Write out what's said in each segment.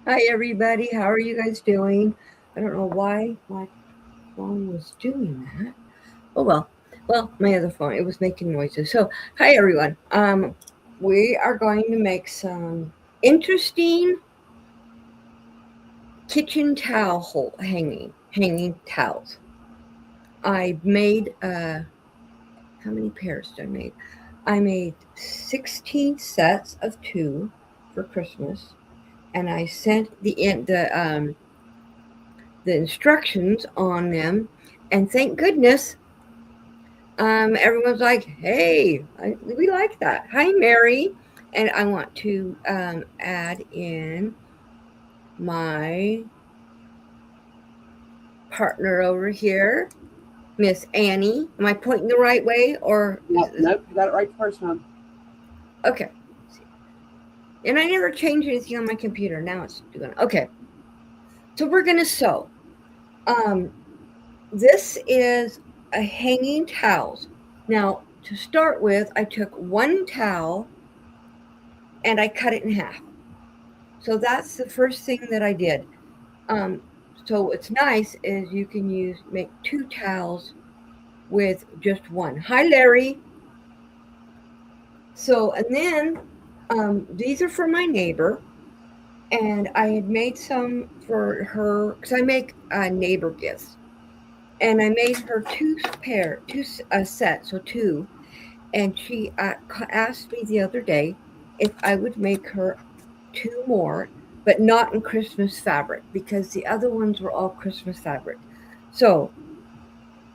Hi, everybody. How are you guys doing? I don't know why my phone was doing that. Oh, well, my other phone, it was making noises. So, hi, everyone. We are going to make some interesting kitchen towel hanging towels. I made, how many pairs did I make? I made 16 sets of two for Christmas, and I sent the instructions on them, and thank goodness, everyone's like, "Hey, we like that." Hi, Mary, and I want to add in my partner over here, Miss Annie. Am I pointing the right way, or Nope, nope, you got it right the first time. okay? And I never changed anything on my computer. Now it's doing okay. So we're gonna sew. Um, this is a hanging towels. Now, to start with, I took one towel and I cut it in half. So that's the first thing that I did. Um, so what's nice is you can make two towels with just one. Hi, Larry. So and then these are for my neighbor, and I had made some for her because I make neighbor gifts, and I made her two sets, so two, and she asked me the other day if I would make her two more, but not in Christmas fabric because the other ones were all Christmas fabric. So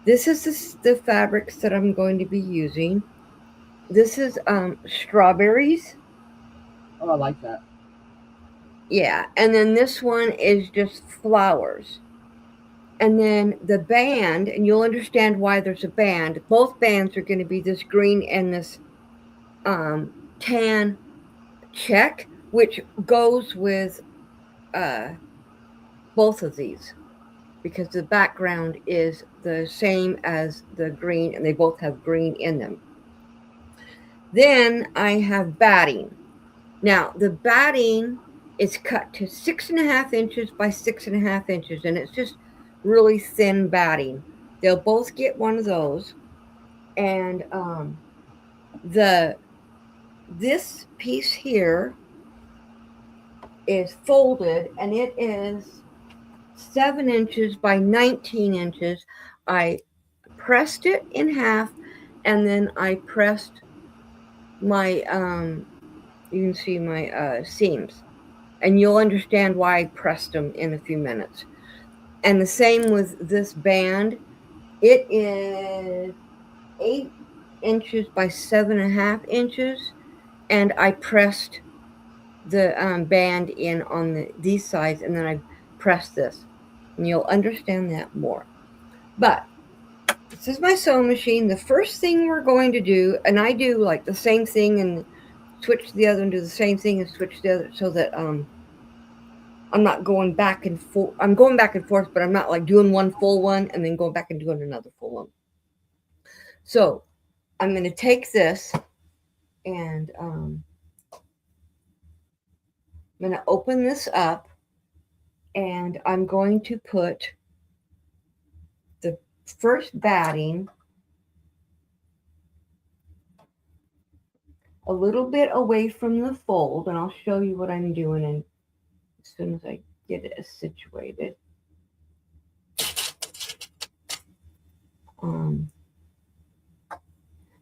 this is the fabrics that I'm going to be using. This is strawberries, Oh, I like that. yeah, and then this one is just flowers. And then the band, and you'll understand why there's a band. Both bands are going to be this green and this um, tan check, which goes with uh, both of these because the background is the same as the green and they both have green in them. Then I have batting. Now, the batting is cut to 6.5 inches by 6.5 inches, and it's just really thin batting. They'll both get one of those, and the this piece here is folded, and it is 7 inches by 19 inches. I pressed it in half, and then I pressed my you can see my seams, and you'll understand why I pressed them in a few minutes. And the same with this band. It is 8 inches by 7.5 inches, and I pressed the band in on these sides, and then I pressed this, and you'll understand that more. But this is my sewing machine. The first thing we're going to do, and I do like the same thing and switch to the other and do the same thing and switch to the other so that I'm not going back and forth. I'm going back and forth, but I'm not like doing one full one and then going back and doing another full one. So I'm going to take this and I'm going to open this up and I'm going to put the first batting a little bit away from the fold, and I'll show you what I'm doing as soon as I get it situated. Um,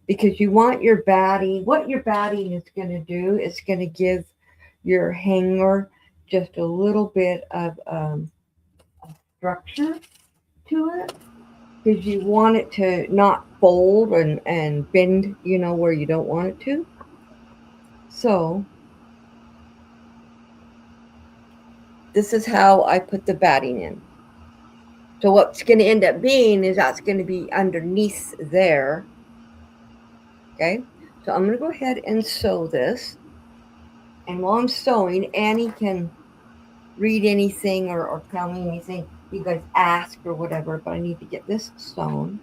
because you want your batting, what your batting is going to do is going to give your hanger just a little bit of structure to it because you want it to not fold and bend, where you don't want it to. So this is how I put the batting in. So what's going to end up being is that's going to be underneath there. Okay. So I'm going to go ahead and sew this. And while I'm sewing, Annie can read anything or tell me anything you guys ask or whatever, but I need to get this sewn.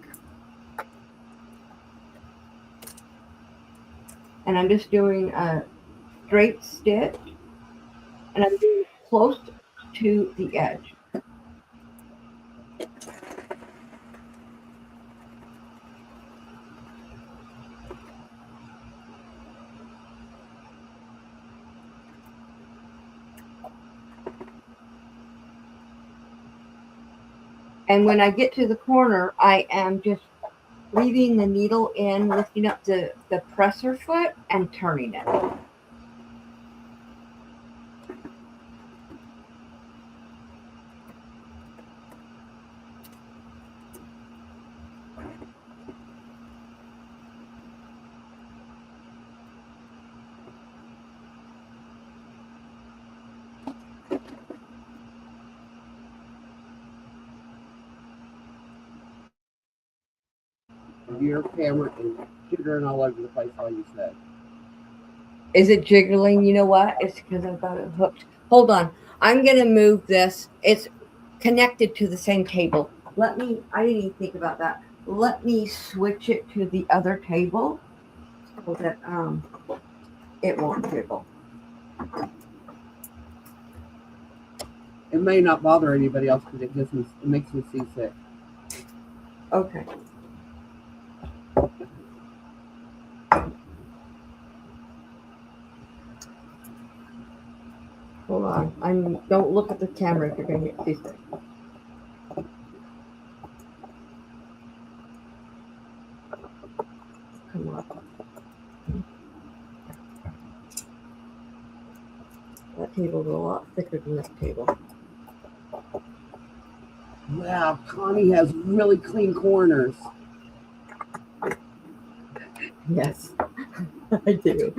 And I'm just doing a straight stitch, and I'm doing close to the edge. And when I get to the corner, I am just leaving the needle in, lifting up the presser foot and turning it. Your camera is jittering all over the place while you said. Is it jiggling? You know what? It's because I've got it hooked. Hold on. I'm going to move this. It's connected to the same table. I didn't even think about that. Let me switch it to the other table so that it won't jiggle. It may not bother anybody else, but it makes me seasick. Okay. Hold on. Don't look at the camera if you're going to get seasick. Come on. That table's a lot thicker than this table. Wow, Connie has really clean corners. Yes, I do.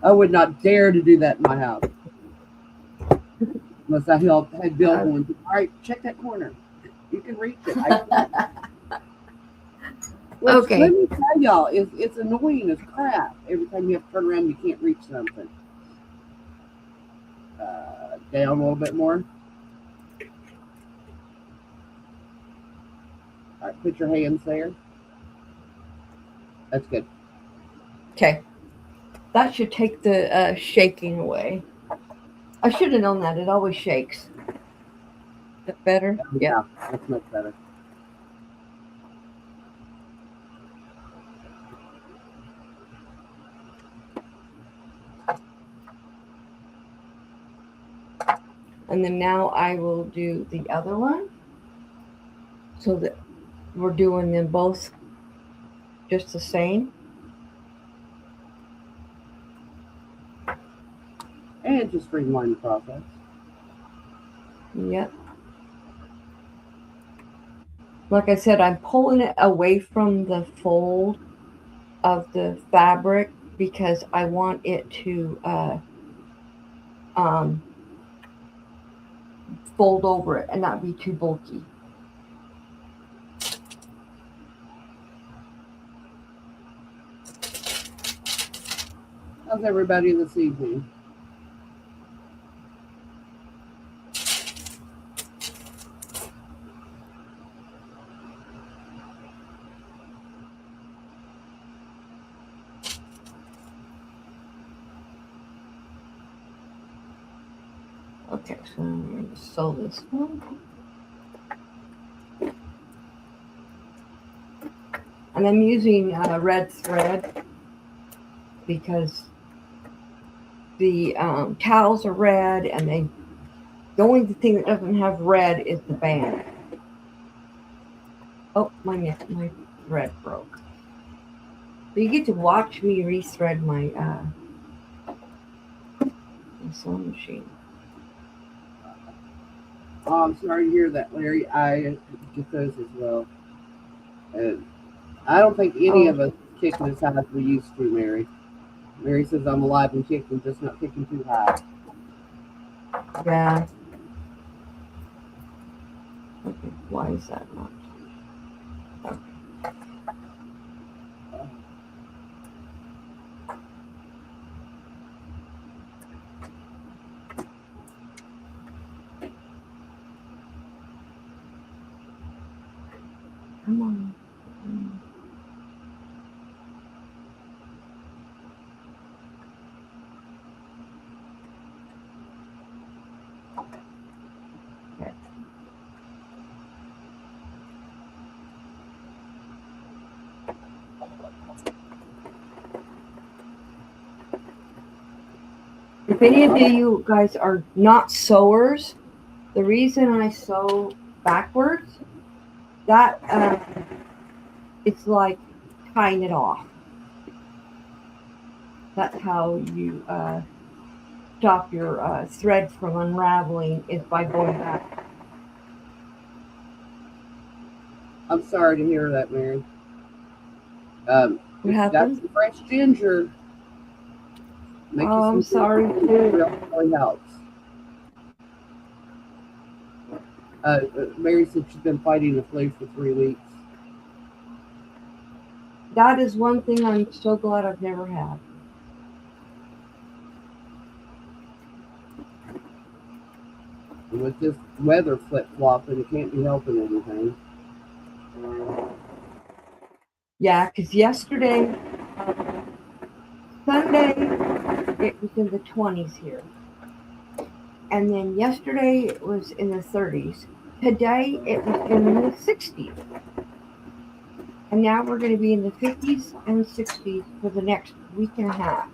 I would not dare to do that in my house. Unless I had Bill going, all right, check that corner. You can reach it. Which, let me tell y'all, it's annoying as crap. Every time you have to turn around, you can't reach something. Down a little bit more. All right, put your hands there. That's good. Okay. That should take the shaking away. I should have known that. It always shakes. Is that better? Yeah, that's much better. And then now I will do the other one so that we're doing them both just the same. And just streamline the process. Yep. Like I said, I'm pulling it away from the fold of the fabric because I want it to fold over it and not be too bulky. How's everybody this evening? Okay, so I'm going to sew this one. And I'm using red thread because the towels are red, and the only thing that doesn't have red is the band. Oh, my thread broke. But you get to watch me rethread my sewing machine. Oh, I'm sorry to hear that, Larry. I get those as well. And I don't think any of us kicking as high as we used to, Mary. Mary says I'm alive and kicking, just not kicking too high. Yeah. Okay, why is that not? Okay. Come on. If any of you guys are not sewers, the reason I sew backwards, that it's like tying it off. That's how you stop your thread from unraveling is by going back. I'm sorry to hear that, Mary. What If you got happened? some fresh ginger, make you Oh, some I'm sorry ginger. too. It really helps. Mary said she's been fighting the flu for 3 weeks. That is one thing I'm so glad I've never had. And with this weather flip flopping, it can't be helping anything. Yeah, because yesterday, Sunday, it was in the 20s here. And then yesterday it was in the 30s. Today it was in the 60s. And now we're going to be in the 50s and 60s for the next week and a half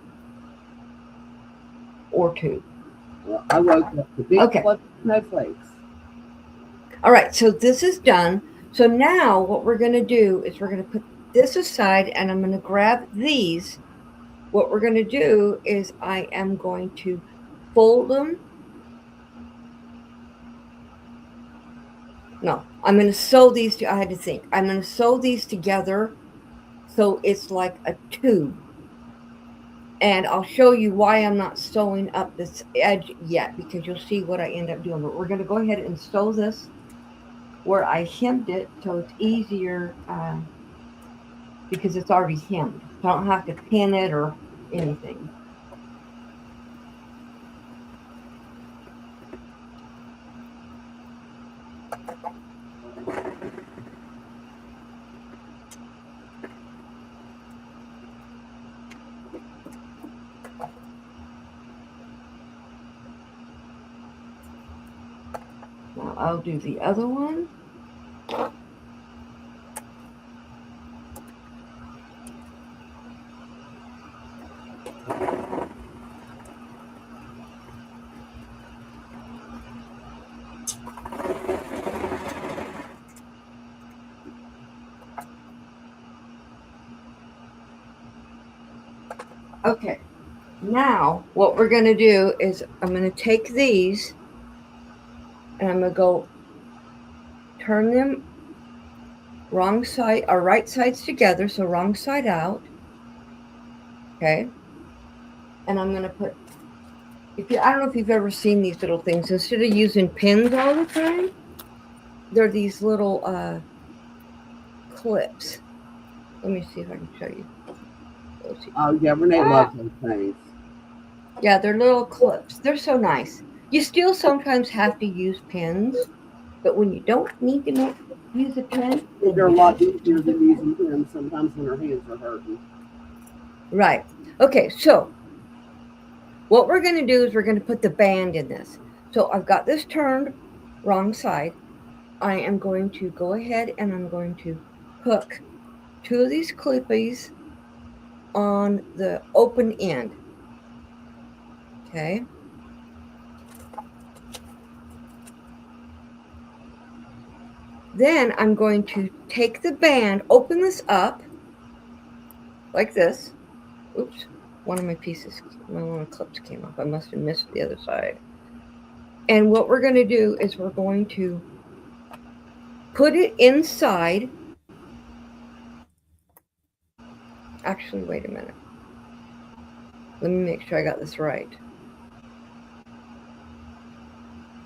or two. Well, I woke up to big Okay. fluffy snowflakes. All right, so this is done. So now what we're going to do is we're going to put this aside and I'm going to grab these. What we're going to do is I am going to fold them. No, I'm going to sew these. I had to think. I'm going to sew these together so it's like a tube. And I'll show you why I'm not sewing up this edge yet because you'll see what I end up doing. But we're going to go ahead and sew this where I hemmed it so it's easier because it's already hemmed. So I don't have to pin it or anything. Now I'll do the other one. Okay, now what we're going to do is I'm going to take these and I'm going to go turn them wrong side or right sides together, so wrong side out. Okay, and I'm going to put, I don't know if you've ever seen these little things. Instead of using pins all the time, they're these little clips. Let me see if I can show you. Oh, yeah, Renee loves those things. Yeah, they're little clips. They're so nice. You still sometimes have to use pins, but when you don't need to use a pin, They're a lot easier than using pins sometimes when our hands are hurting. Right. Okay, so what we're going to do is we're going to put the band in this. So I've got this turned wrong side. I am going to go ahead and I'm going to hook two of these clippies on the open end. Okay. Then I'm going to take the band, open this up like this. Oops, one of my one of the clips came off. I must have missed the other side. And what we're going to do is we're going to put it inside. Actually, wait a minute. Let me make sure I got this right.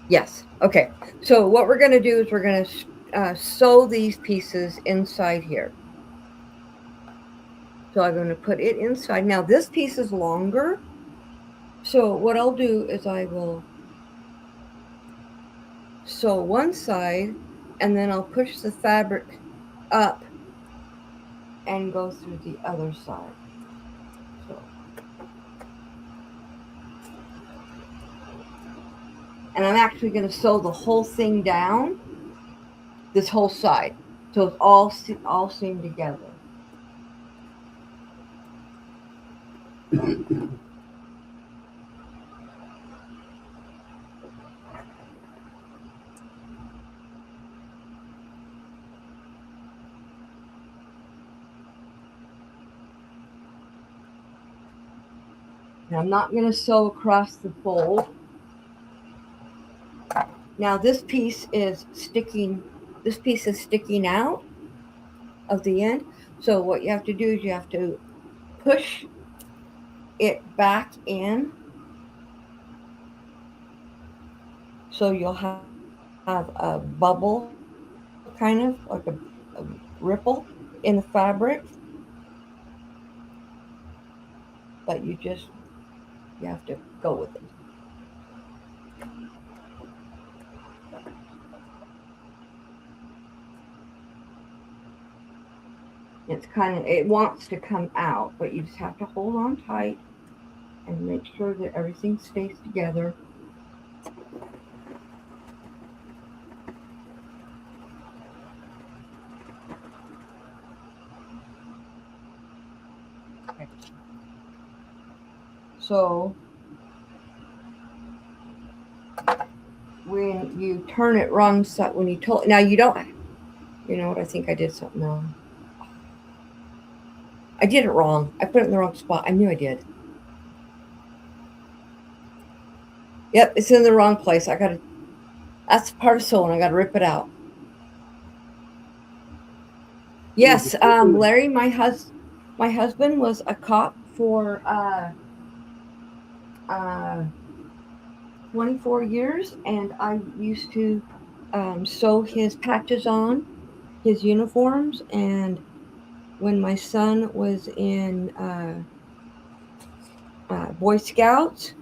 Yes. Okay. So what we're going to do is we're going to sew these pieces inside here. So I'm going to put it inside. Now this piece is longer. So what I'll do is I will sew one side and then I'll push the fabric up and go through the other side. So. And I'm actually going to sew the whole thing down, this whole side, so it's all seamed together. And I'm not going to sew across the fold. Now this piece is sticking out of the end. So what you have to do is you have to push it back in, so you'll have a bubble, kind of like a ripple in the fabric. But you have to go with it. It wants to come out, but you just have to hold on tight and make sure that everything stays together. So when you turn it wrong side, when you told, now you don't, you know what, I think I did something wrong. I did it wrong. I put it in the wrong spot. I knew I did. Yep, it's in the wrong place. That's part of sewing. I gotta rip it out. Yes, Larry, my husband was a cop for 24 years, and I used to sew his patches on his uniforms. And when my son was in Boy Scouts,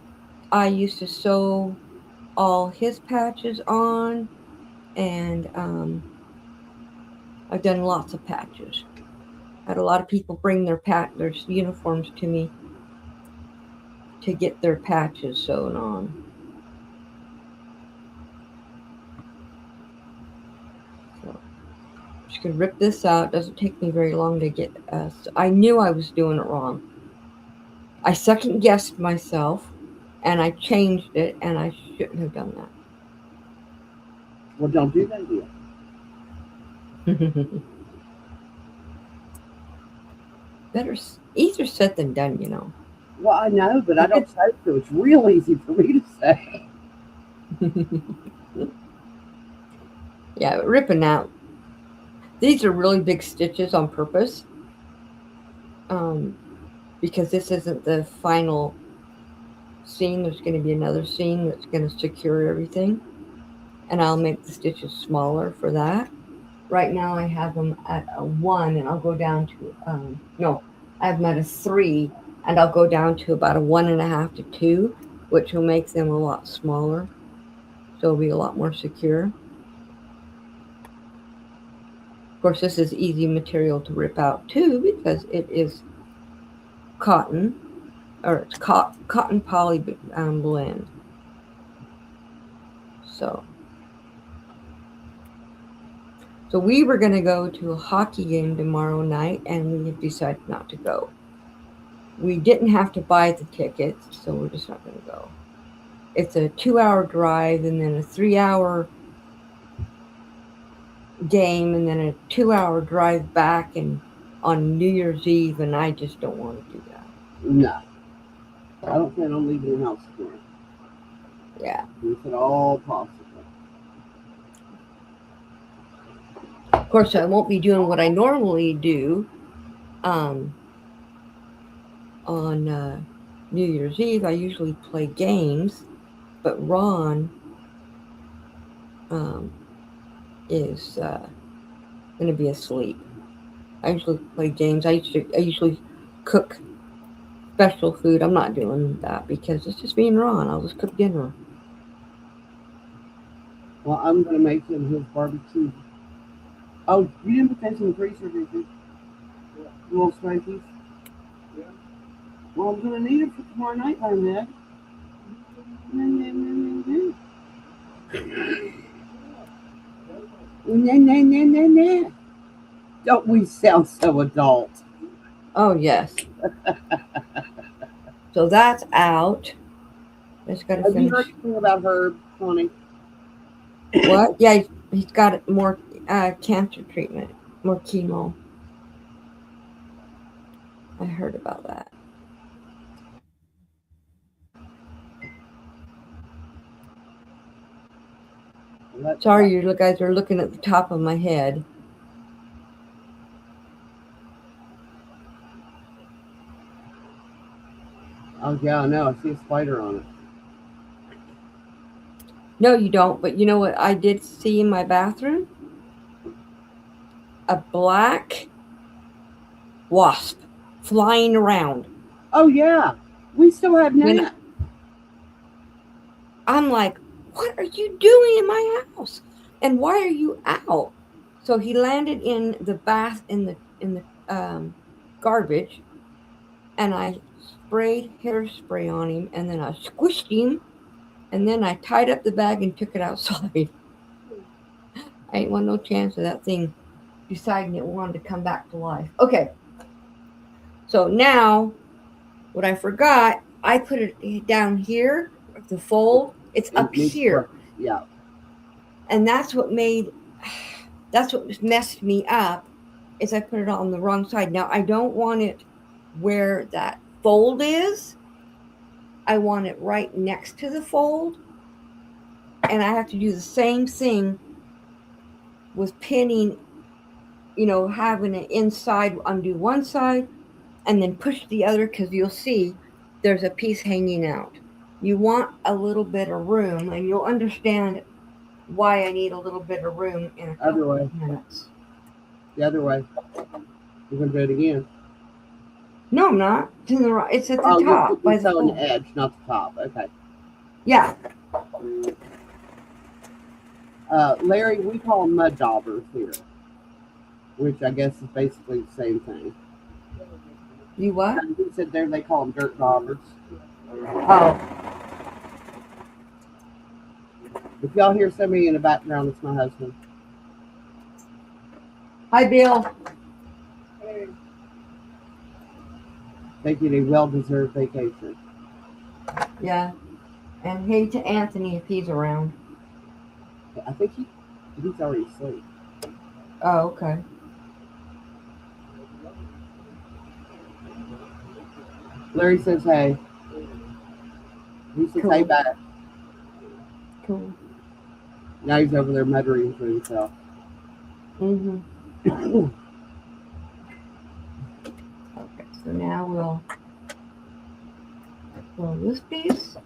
I used to sew all his patches on, and I've done lots of patches. I had a lot of people bring their uniforms to me to get their patches sewn on. So I'm just gonna rip this out. It doesn't take me very long to get. I knew I was doing it wrong. I second guessed myself, and I changed it, and I shouldn't have done that. Well, don't do that again. Better easier said than done, you know. Well, I know, but I don't say so. It's real easy for me to say. Yeah, ripping out. These are really big stitches on purpose, because this isn't the final seam. There's going to be another seam that's going to secure everything, and I'll make the stitches smaller for that. Right now I have them at a 1, and I'll go down to no, I have them at a 3, and I'll go down to about a 1.5 to 2, which will make them a lot smaller, so it'll be a lot more secure. Of course, this is easy material to rip out too, because it is cotton, or it's cotton poly blend. So we were going to go to a hockey game tomorrow night, and we have decided not to go. We didn't have to buy the tickets, so we're just not going to go. It's a 2-hour drive, and then a 3-hour game, and then a 2-hour drive back, and on New Year's Eve, and I just don't want to do that. No. I don't plan on leaving the house tomorrow. Yeah. If at all possible. Of course, I won't be doing what I normally do on New Year's Eve. I usually play games, but Ron is going to be asleep. I usually play games. I usually cook special food. I'm not doing that because it's just me and Ron. I'll just cook dinner. Well, I'm going to make him his barbecue. Oh, you didn't put those in the freezer, did you? The little spankies? Yeah. Well, I'm going to need it for tomorrow night, by Ned. Don't we sound so adult? Oh, yes. So that's out. Just got to finish. Have you heard anything about Herb, Connie? What? Yeah, he's got more cancer treatment, more chemo. I heard about that. Sorry, you guys are looking at the top of my head. Oh yeah, I know. I see a spider on it. No, you don't. But you know what I did see in my bathroom? A black wasp flying around. Oh yeah, we still have When gnats. I'm like, what are you doing in my house? And why are you out? So he landed in the bath in the garbage, and I sprayed hairspray on him, and then I squished him, and then I tied up the bag and took it outside. I ain't want no chance of that thing deciding it wanted to come back to life. Okay, so now what I forgot, I put it down here, the fold. It's It up needs here, work. Yeah. and that's what messed me up. Is I put it on the wrong side. Now I don't want it where that fold is. I want it right next to the fold, and I have to do the same thing with pinning. Having it inside, undo one side, and then push the other, because you'll see there's a piece hanging out. You want a little bit of room, and you'll understand why I need a little bit of room in a Other couple way. of minutes. The other way. We're gonna do it again. No, I'm not. It's in the right. It's at the Oh, you're top by putting the so on fold. the edge, not the top. Okay. Yeah. Larry, we call them mud daubers here, which I guess is basically the same thing. You what? He said there they call them dirt daubers. Oh, If y'all hear somebody in the background, it's my husband. hi, Bill. Taking a well-deserved vacation. Yeah. And hey to Anthony if he's around. I think he's already asleep. Oh, okay. Larry says hey. He says Cool. hey back. Cool. Now he's over there muttering to himself. Mm-hmm. Okay, so now we'll roll this piece.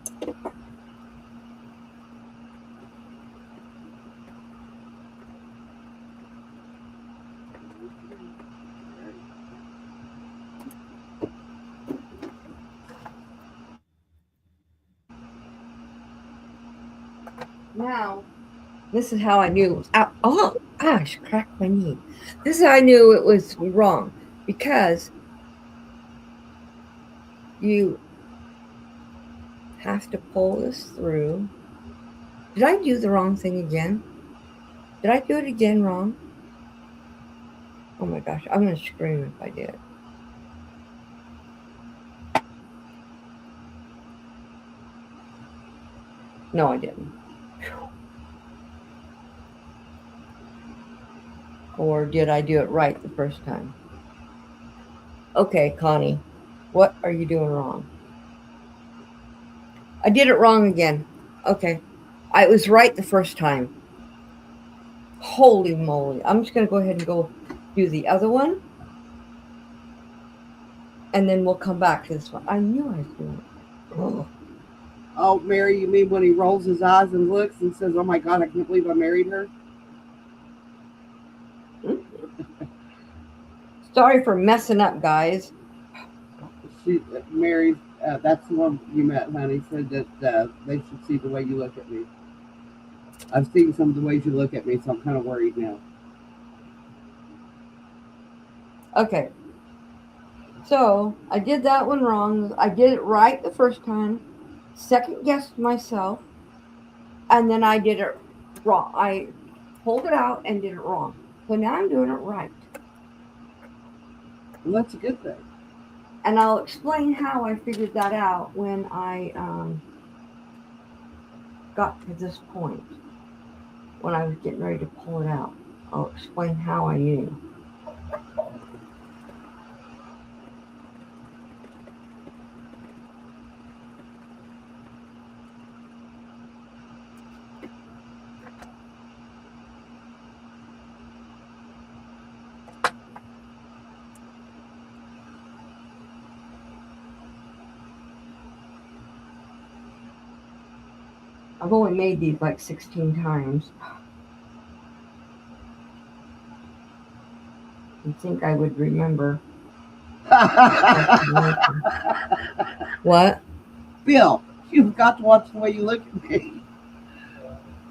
Now, this is how I knew. Oh, gosh, cracked my knee. This is how I knew it was wrong, because you have to pull this through. Did I do the wrong thing again? Did I do it again wrong? Oh my gosh, I'm going to scream if I did. No, I didn't. Or did I do it right the first time? Okay, Connie, what are you doing wrong? I did it wrong again. Okay. I was right the first time. Holy moly. I'm just going to go ahead and go do the other one. And then we'll come back to this one. I knew I was doing it. Oh. Oh, Mary, you mean when he rolls his eyes and looks and says, "Oh my God, I can't believe I married her"? Sorry for messing up, guys. Mary, that's the one you met, honey. Said that they should see the way you look at me. I've seen some of the ways you look at me, so I'm kind of worried now. Okay. So I did that one wrong. I did it right the first time. Second guessed myself. And then I did it wrong. I pulled it out and did it wrong. So now I'm doing it right. Well, that's a good thing. And I'll explain how I figured that out when I got to this point. When I was getting ready to pull it out, I'll explain how I knew. I've only made these like 16 times. You'd think I would remember. What? Bill, you've got to watch the way you look at me.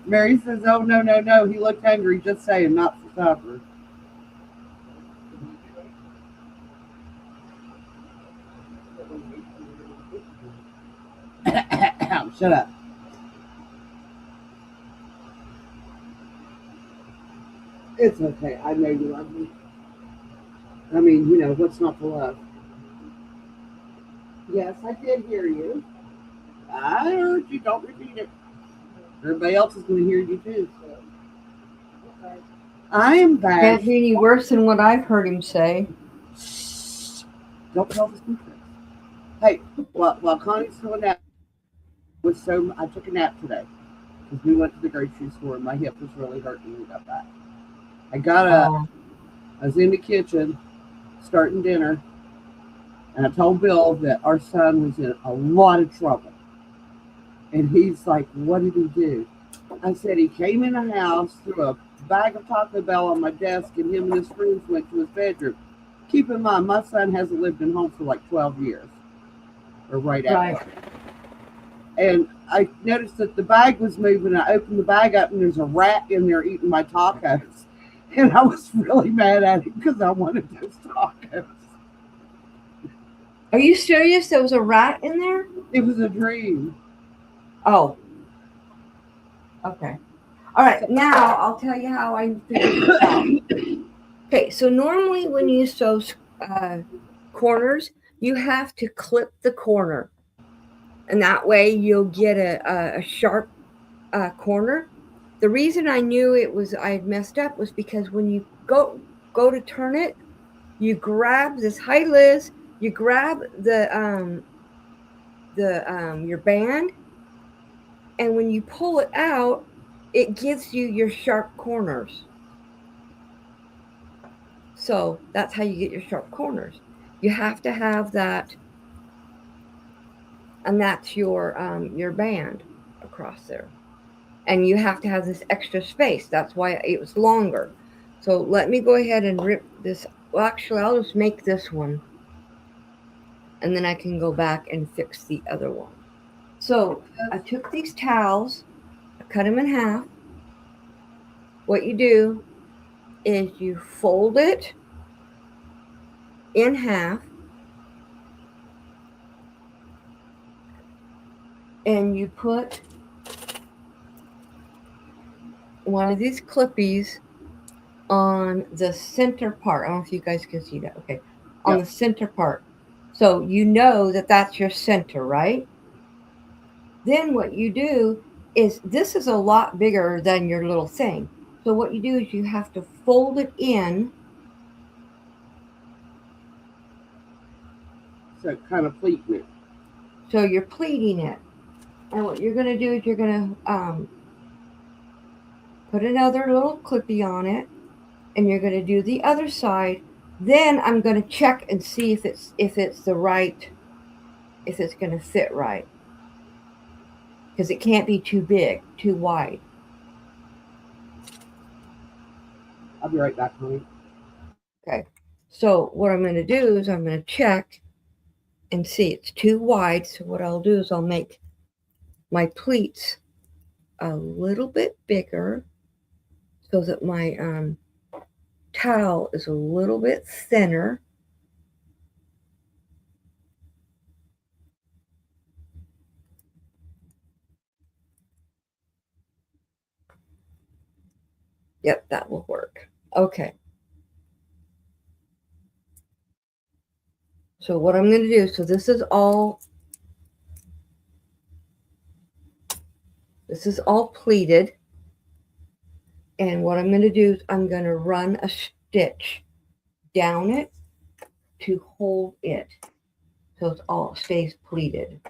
Mary says, oh, no, no, no. He looked hungry. Just saying, not for supper. Shut up. It's okay. I know you love me. I mean, what's not to love? Yes, I did hear you. I heard you. Don't repeat it. Everybody else is going to hear you too. I am back. Can't be any worse than what I've heard him say. Shh. Don't tell the secret. Hey, while Connie's still a nap, I took a nap today because we went to the grocery store and my hip was really hurting when we got back. I got up. I was in the kitchen starting dinner, and I told Bill that our son was in a lot of trouble. And he's like, what did he do? I said he came in the house, threw a bag of Taco Bell on my desk, and him and his friends went to his bedroom. Keep in mind, my son hasn't lived in home for like 12 years. Or right after. And I noticed that the bag was moving. I opened the bag up, and there's a rat in there eating my tacos. And I was really mad at him because I wanted those tacos. Are you serious? There was a rat in there? It was a dream. Oh. Okay. All right. Now I'll tell you how I figured this out. Okay. So normally when you sew corners, you have to clip the corner. And that way you'll get a sharp corner. The reason I knew I had messed up was because when you go to turn it, you grab this. Hi, Liz. You grab your band, and when you pull it out, it gives you your sharp corners. So that's how you get your sharp corners. You have to have that, and that's your band across there. And you have to have this extra space. That's why it was longer. So let me go ahead and rip this. Well, actually, I'll just make this one. And then I can go back and fix the other one. So I took these towels, I cut them in half. What you do is you fold it in half. And you put one of these clippies on the center part. I don't know if you guys can see that. Okay. On the center part. So you know that that's your center, right? Then what you do is, this is a lot bigger than your little thing. So what you do is you have to fold it in. So kind of pleating it. So you're pleating it. And what you're going to do is you're going to put another little clippy on it. And you're going to do the other side. Then I'm going to check and see if it's the right, if it's going to fit right. Because it can't be too big, too wide. I'll be right back, honey. Okay. So what I'm going to do is I'm going to check and see it's too wide. So what I'll do is I'll make my pleats a little bit bigger so that my towel is a little bit thinner. Yep, that will work. Okay. So what I'm going to do, so this is all pleated. And what I'm going to do is I'm going to run a stitch down it to hold it so it all stays pleated.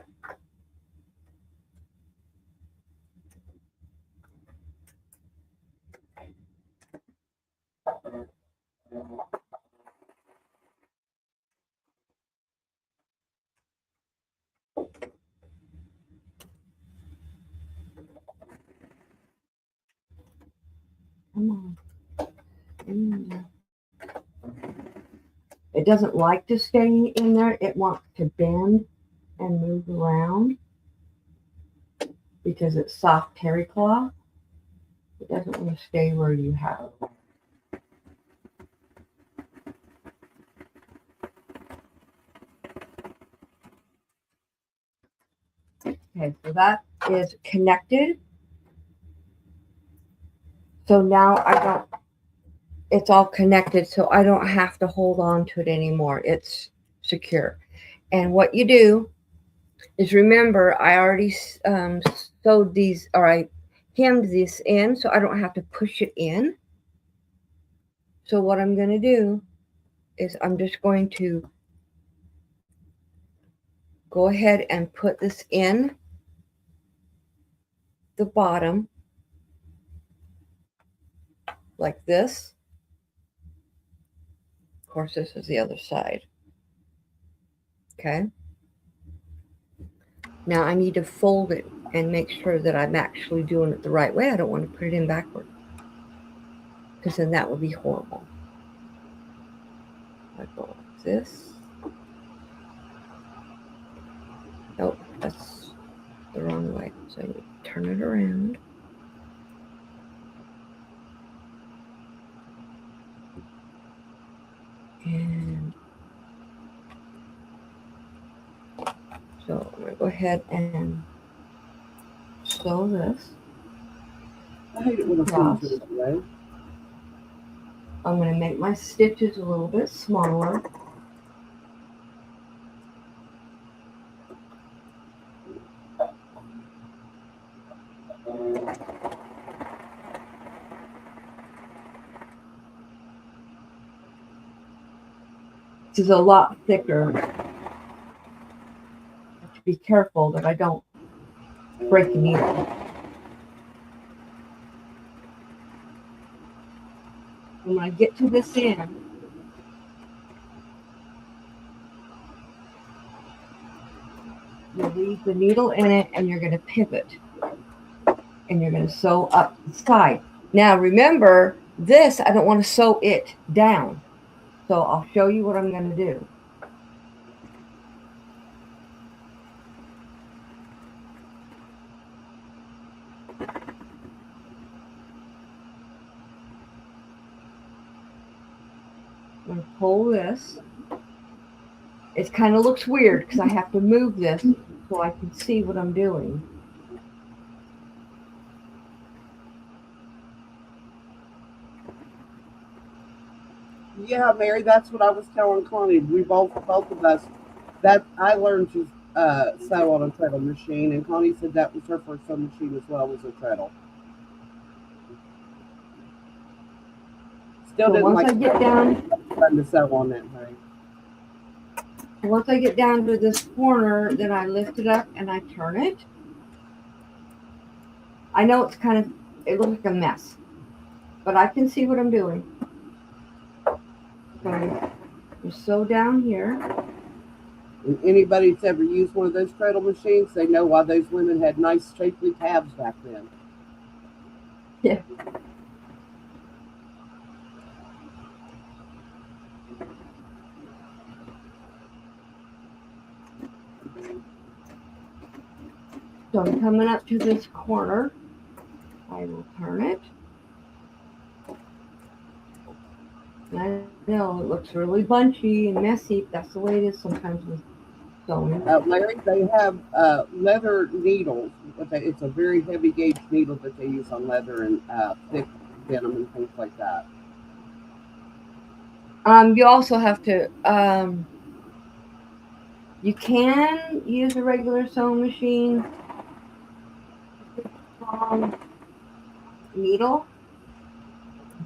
Come on. Mm. It doesn't like to stay in there. It wants to bend and move around because it's soft terry cloth. It doesn't want to stay where you have it. Okay, so that is connected. So now it's all connected, so I don't have to hold on to it anymore. It's secure. And what you do is, remember, I already sewed these, or I hemmed this in, so I don't have to push it in. So what I'm going to do is I'm just going to go ahead and put this in the bottom like this. Of course, this is the other side. Okay. Now I need to fold it and make sure that I'm actually doing it the right way. I don't want to put it in backward, because then that would be horrible. I go like this. Nope, that's the wrong way. So you turn it around. And so I'm going to go ahead and sew this. I hate it when a thing's this way. I'm going to make my stitches a little bit smaller. This is a lot thicker. I have to be careful that I don't break the needle. When I get to this end, you leave the needle in it and you're going to pivot. And you're going to sew up the side. Now remember, this, I don't want to sew it down. So I'll show you what I'm going to do. I'm going to pull this. It kind of looks weird because I have to move this so I can see what I'm doing. Yeah, Mary, that's what I was telling Connie. We both of us, that I learned to sew on a treadle machine, and Connie said that was her first sewing machine as well, was a treadle. Still So didn't once like I get down to sew on that thing. Once I get down to this corner, then I lift it up and I turn it. I know it looks like a mess, but I can see what I'm doing. So you sew down here. And anybody that's ever used one of those treadle machines, they know why those women had nice shapely calves back then. Yeah. So I'm coming up to this corner. I will turn it. I know it looks really bunchy and messy. That's the way it is sometimes with sewing. Larry, they have leather needles. It's a very heavy gauge needle that they use on leather and thick denim and things like that. You also have to, you can use a regular sewing machine, needle,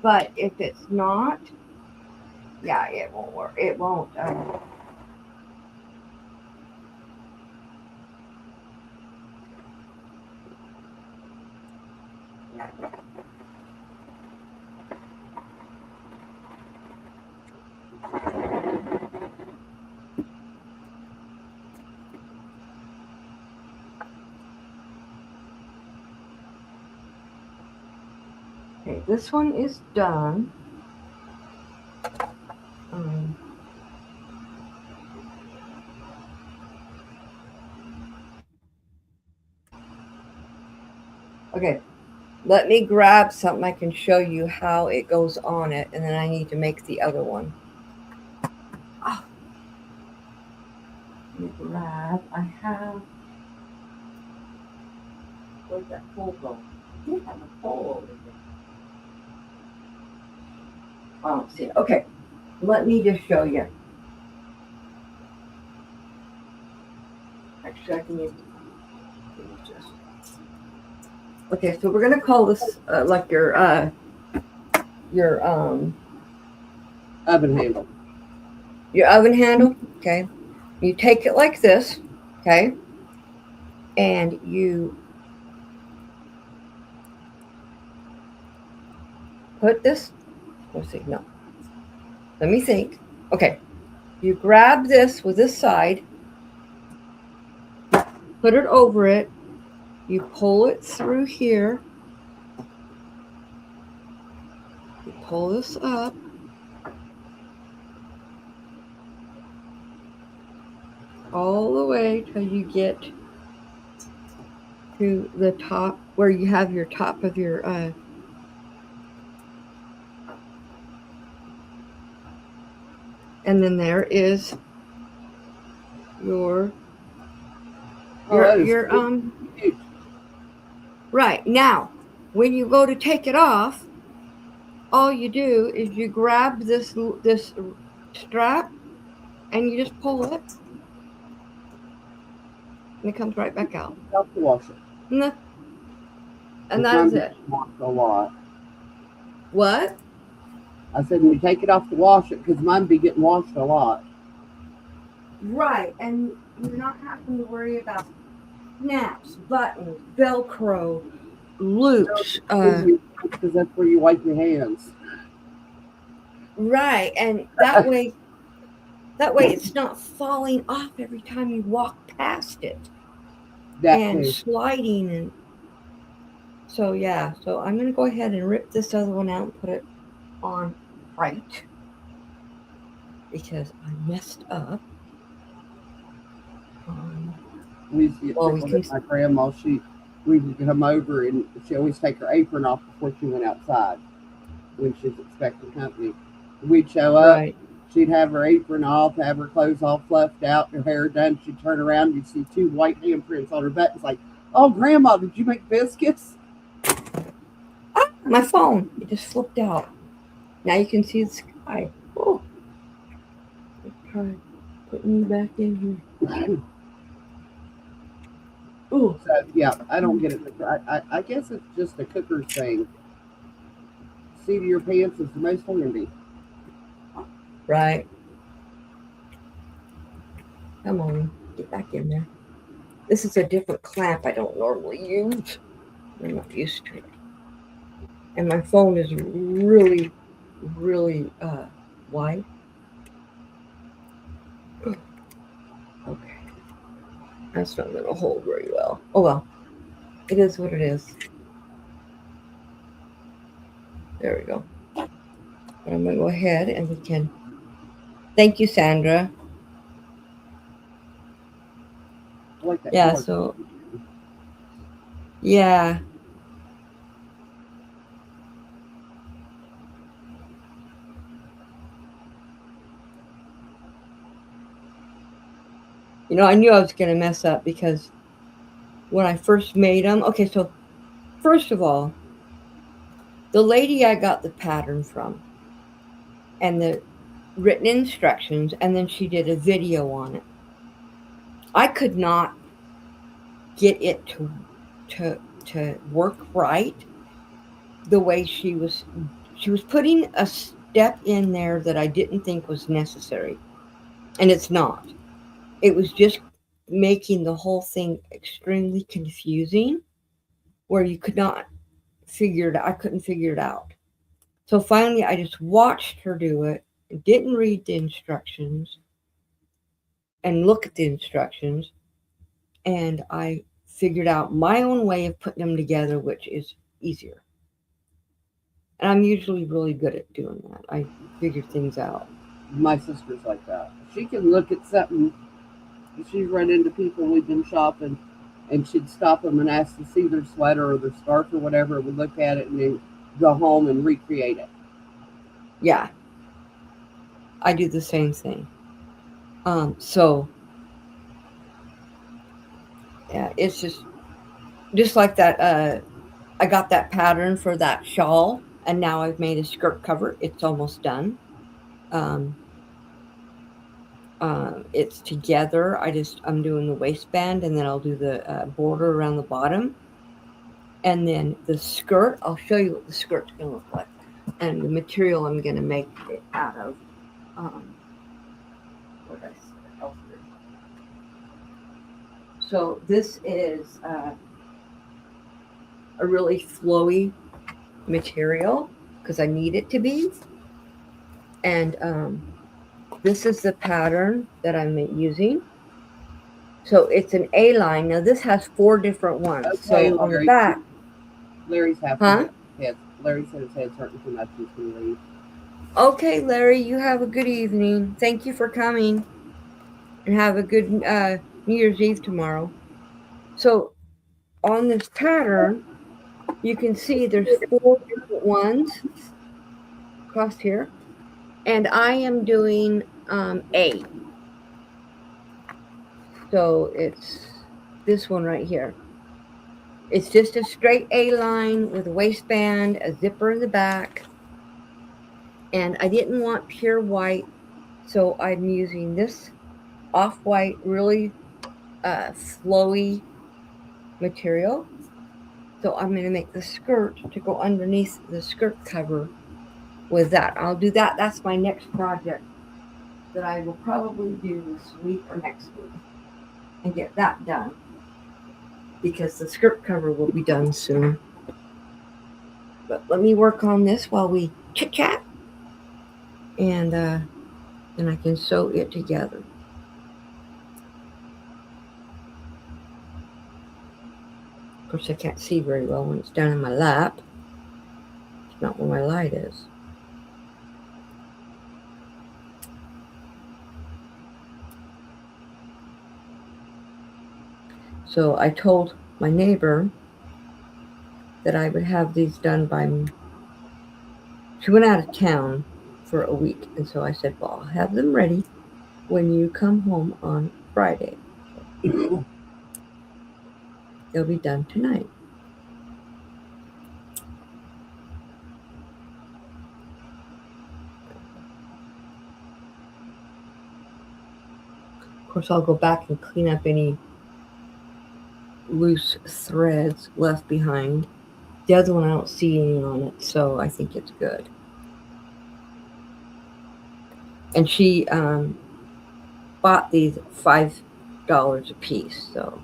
but if it's not, yeah, it won't work. It won't. Okay, this one is done. Okay, let me grab something I can show you how it goes on it, and then I need to make the other one. Oh. Let me grab, I have, where'd that pole go? I did have a pole over there. I don't see it. Okay, let me just show you. Actually, I can use this. Okay, so we're gonna call this like your Oven handle. Your oven handle. Okay, you take it like this. Okay, and you put this. Let's see. No, let me think. Okay, you grab this with this side, put it over it. You pull it through here. You pull this up. All the way till you get to the top where you have your top of your and then there is your right. Now when you go to take it off, all you do is you grab this strap and you just pull it and it comes right back out. Help to wash it. And that is it. A lot. What? I said when you take it off to wash it, because mine be getting washed a lot. Right, and you're not having to worry about snaps, buttons, Velcro, loops. Because that's where you wipe your hands. Right, and that way it's not falling off every time you walk past it. Sliding and so yeah. So I'm gonna go ahead and rip this other one out and put it on right because I messed up. We used to get my grandma. We would come over and she always take her apron off before she went outside when she's expecting company. We'd show up. Right. She'd have her apron off, have her clothes all fluffed out, her hair done. She'd turn around, you'd see 2 white handprints on her butt. It's like, oh, Grandma, did you make biscuits? Ah, my phone. It just flipped out. Now you can see the sky. Oh. Try putting you back in here. Ooh. So, yeah, I don't get it. I guess it's just a cooker's thing. Seat of your pants is the most handy. Right. Come on, get back in there. This is a different clamp I don't normally use. I'm not used to it. And my phone is really, really wide. Okay. That's not going to hold very well. Oh well. It is what it is. There we go. I'm going to go ahead and we can... Thank you, Sandra. I like that. Yeah, so... Yeah. You know, I knew I was going to mess up because when I first made them... Okay, so first of all, the lady I got the pattern from and the written instructions, and then she did a video on it. I could not get it to work right the way she was putting a step in there that I didn't think was necessary. And it's not. It was just making the whole thing extremely confusing where you could not figure it out. I couldn't figure it out. So finally I just watched her do it, didn't read the instructions and look at the instructions, and I figured out my own way of putting them together, which is easier. And I'm usually really good at doing that. I figure things out. My sister's like that. She can look at something. She's run into people we've been shopping, and she'd stop them and ask to see their sweater or their scarf or whatever. We'd look at it and then go home and recreate it. Yeah, I do the same thing. So yeah, it's just like that. I got that pattern for that shawl, and now I've made a skirt cover. It's almost done. Um, it's together. I'm doing the waistband, and then I'll do the border around the bottom, and then the skirt. I'll show you what the skirt's gonna look like, and the material I'm gonna make it out of. Um, what did I say? Oh, so this is a really flowy material because I need it to be, and this is the pattern that I'm using. So it's an A line. Now this has 4 different ones. Okay, So on the Larry. back, Larry's happy. huh? Larry said his head's hurting too much. He's going to leave. Okay, Larry, you have a good evening. Thank you for coming, and have a good New Year's Eve tomorrow. So on this pattern, you can see there's 4 different ones across here, and I am doing A. So it's this one right here. It's just a straight A line with a waistband, a zipper in the back, and I didn't want pure white, so I'm using this off-white, really flowy material. So I'm going to make the skirt to go underneath the skirt cover with that. I'll do that. That's my next project that I will probably do this week or next week and get that done, because the skirt cover will be done soon. But let me work on this while we chit chat, and then I can sew it together. Of course, I can't see very well when it's down in my lap. It's not where my light is. So I told my neighbor that I would have these done by. She went out of town for a week, and so I said, well, I'll have them ready when you come home on Friday. They'll be done tonight. Of course, I'll go back and clean up any loose threads left behind. The other one, I don't see any on it, so I think it's good. And she bought these $5 a piece, so.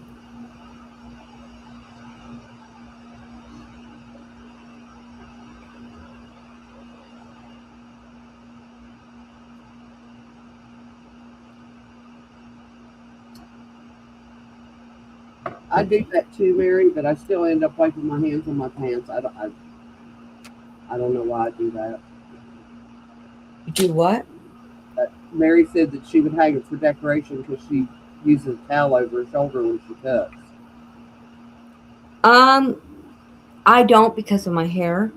I do that too, Mary, but I still end up wiping my hands on my pants. I don't know why I do that. You do what? Mary said that she would hang it for decoration because she uses a towel over her shoulder when she cooks. I don't because of my hair.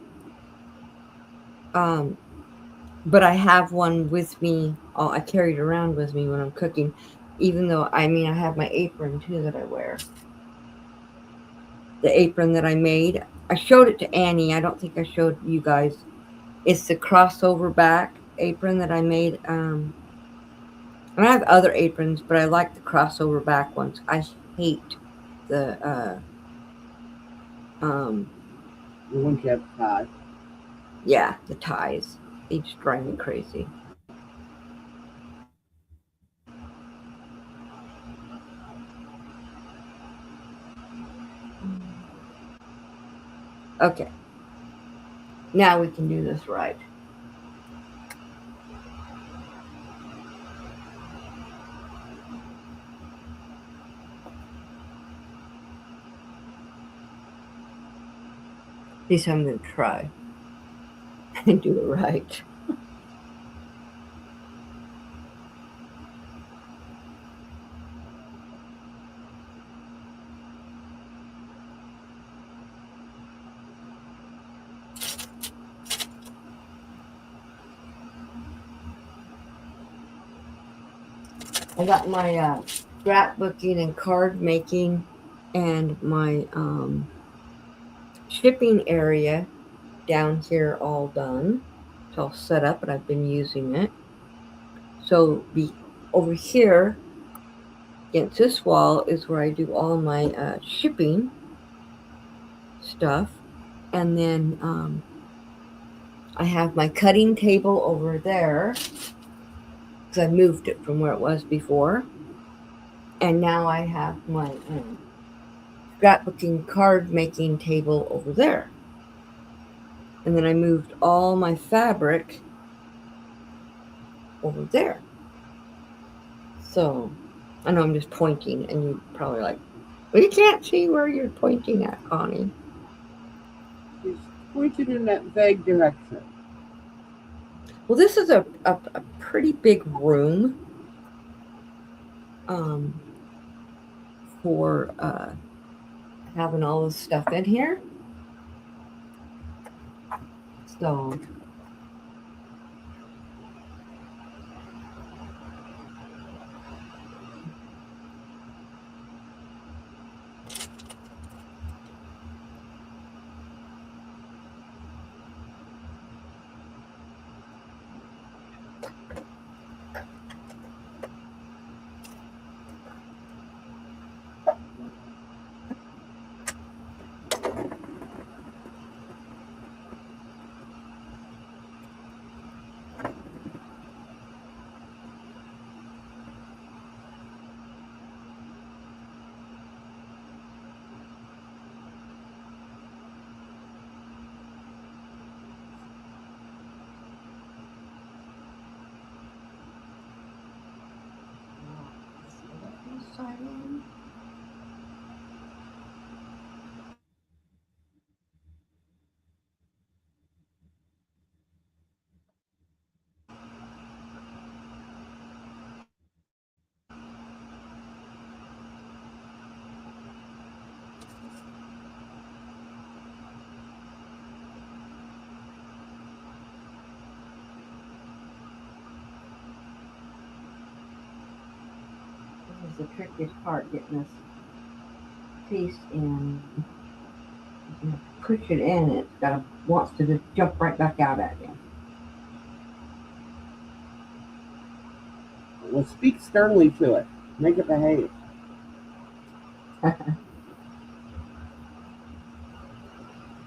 But I have one with me. I carry it around with me when I'm cooking, even though I have my apron too that I wear. The apron that I made. I showed it to Annie. I don't think I showed you guys. It's the crossover back apron that I made. And I have other aprons, but I like the crossover back ones. I hate the ones you have to tie. Yeah, the ties. They just drive me crazy. Okay. Now we can do this right. At least I'm going to try. and do it right. I got my scrapbooking and card making and my shipping area down here all done. It's all set up and I've been using it. So over here against this wall is where I do all my shipping stuff. And then I have my cutting table over there because I moved it from where it was before. And now I have my scrapbooking card making table over there. And then I moved all my fabric over there. So I know I'm just pointing, and you're probably like, well, you can't see where you're pointing at, Connie. She's pointed in that vague direction. Well, this is a pretty big room for having all this stuff in here. So this is the trickiest part, getting this piece in. You have to push it in, it wants to just jump right back out at you. Well, speak sternly to it. Make it behave.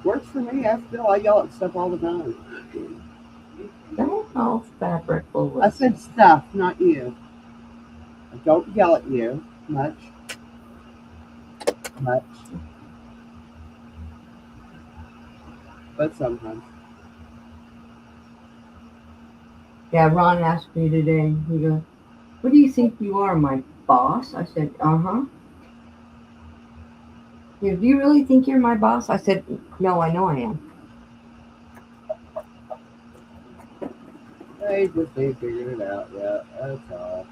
Works for me. I yell at stuff all the time. Don't all fabric will I said stuff, not you. I don't yell at you much. But sometimes. Yeah, Ron asked me today, he goes, what do you think you are, my boss? I said, uh-huh. He goes, do you really think you're my boss? I said, no, I know I am. They just ain't figured it out yet. That's all.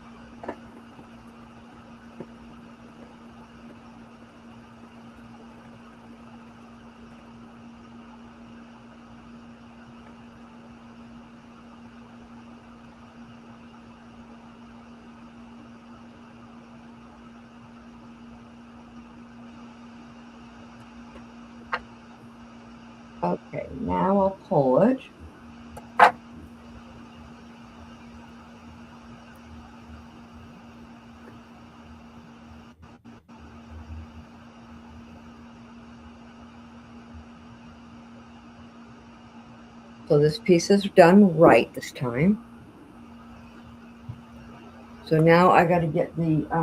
Okay, now I'll pull it. So this piece is done right this time. So now I got to get the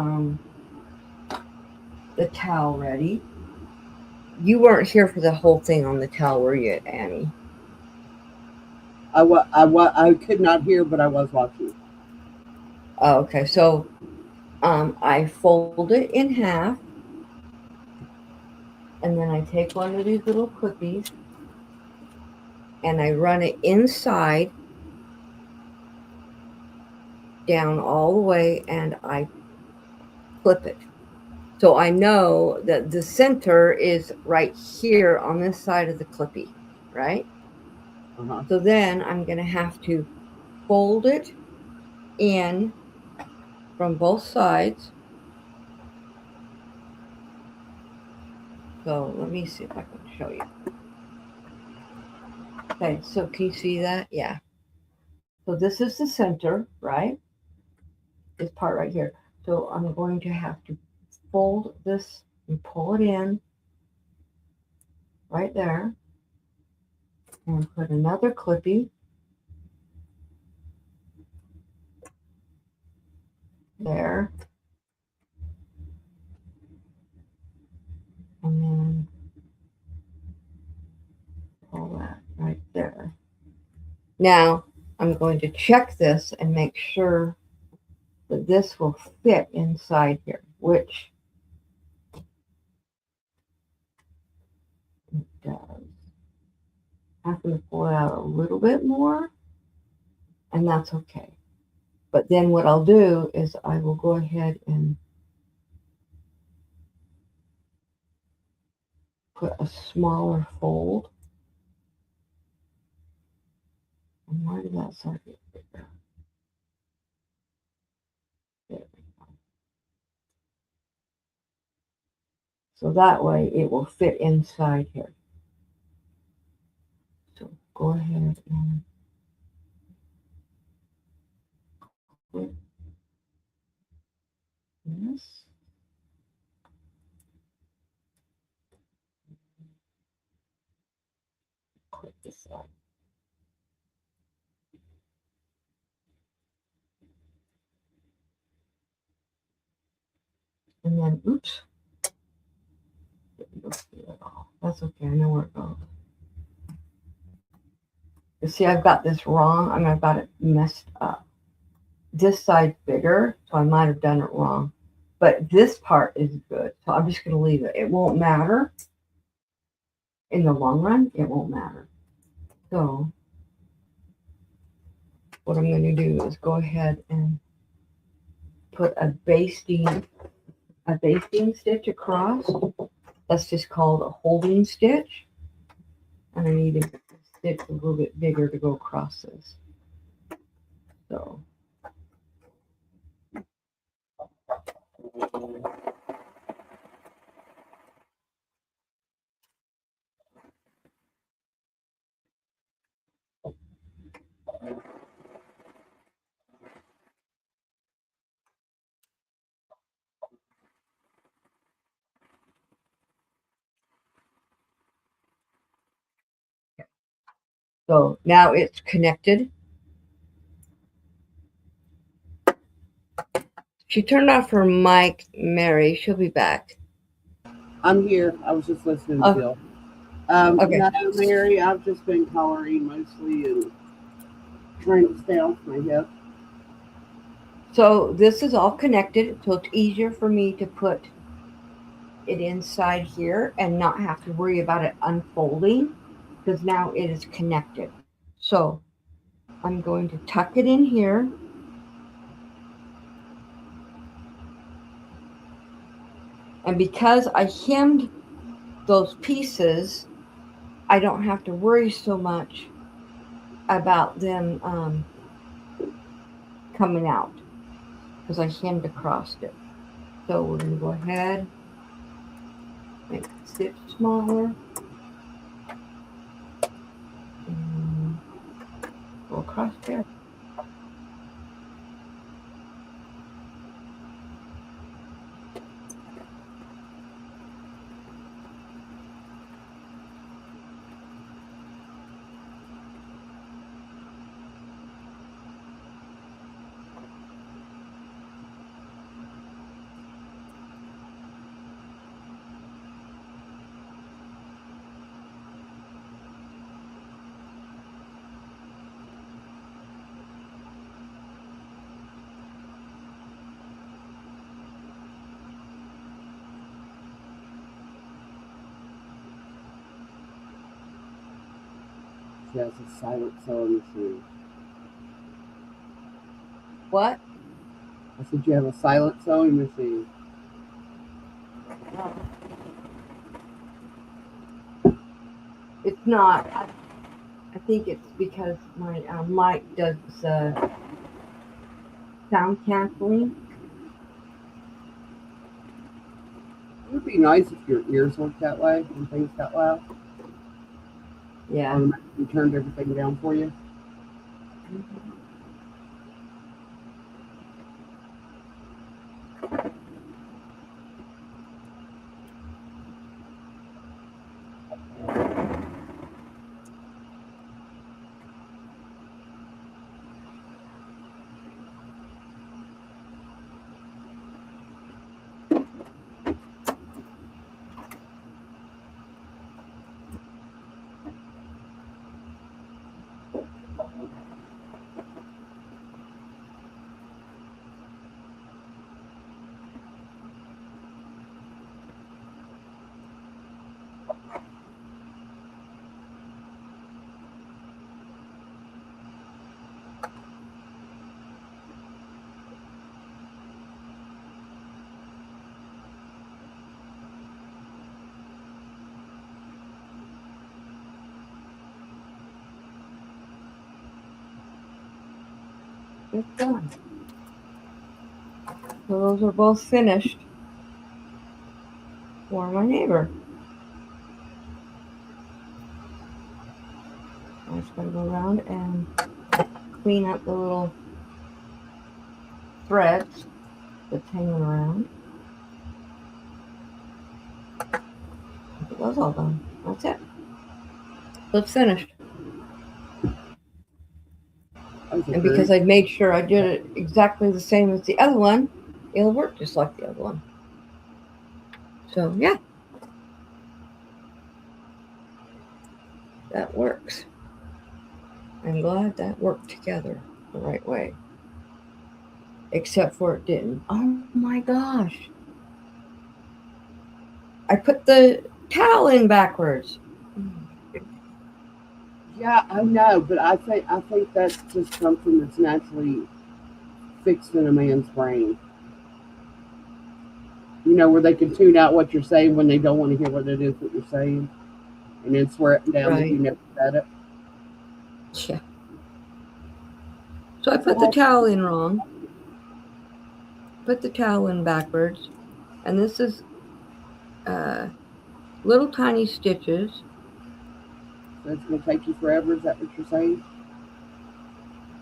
towel ready. You weren't here for the whole thing on the towel, were you, Annie? I could not hear, but I was watching. Oh, okay, so I fold it in half, and then I take one of these little cookies, and I run it inside, down all the way, and I clip it. So I know that the center is right here on this side of the clippy, right? Uh-huh. So then I'm going to have to fold it in from both sides. So let me see if I can show you. Okay, so can you see that? Yeah. So this is the center, right? This part right here. So I'm going to have to fold this and pull it in right there and put another clippy there, and then pull that right there. Now I'm going to check this and make sure that this will fit inside here, which it does. I'm going to pull it out a little bit more, and that's okay. But then what I'll do is I will go ahead and put a smaller fold. And why did that side get bigger? There we go. So that way it will fit inside here. So go ahead and clip this. Clip this side. And then, oops. That's okay, I know where it goes. You see, I've got this wrong. I mean, I've got it messed up. This side's bigger, so I might have done it wrong. But this part is good, so I'm just going to leave it. It won't matter. In the long run, it won't matter. So what I'm going to do is go ahead and put a basting stitch across. That's just called a holding stitch. And I need a stitch a little bit bigger to go across this. So now it's connected. She turned off her mic, Mary. She'll be back. I'm here. I was just listening still. Okay. No, Mary, I've just been coloring mostly and trying to stay off my hip. So this is all connected, so it's easier for me to put it inside here and not have to worry about it unfolding because now it is connected. So I'm going to tuck it in here. And because I hemmed those pieces, I don't have to worry so much about them coming out because I hemmed across it. So we're going to go ahead, make the stitch smaller, and go across there. She has a silent sewing machine. What? I said you have a silent sewing machine. It's not. I think it's because my mic does sound canceling. It would be nice if your ears worked that way when things got loud. Yeah. Automatically turned everything down for you. It's done. So those are both finished for my neighbor. I just gotta go around and clean up the little threads that's hanging around. It was all done. That's it. So it's finished. And because I made sure I did it exactly the same as the other one, it'll work just like the other one. So yeah, that works. I'm glad that worked together the right way. Except for it didn't. Oh my gosh. I put the towel in backwards. Yeah, I know, but I think that's just something that's naturally fixed in a man's brain. You know, where they can tune out what you're saying when they don't want to hear what it is that you're saying, and then swear it down that you never said it. Yeah. So I put the towel in wrong. Put the towel in backwards, and this is little tiny stitches. So it's going to take you forever. Is that what you're saying?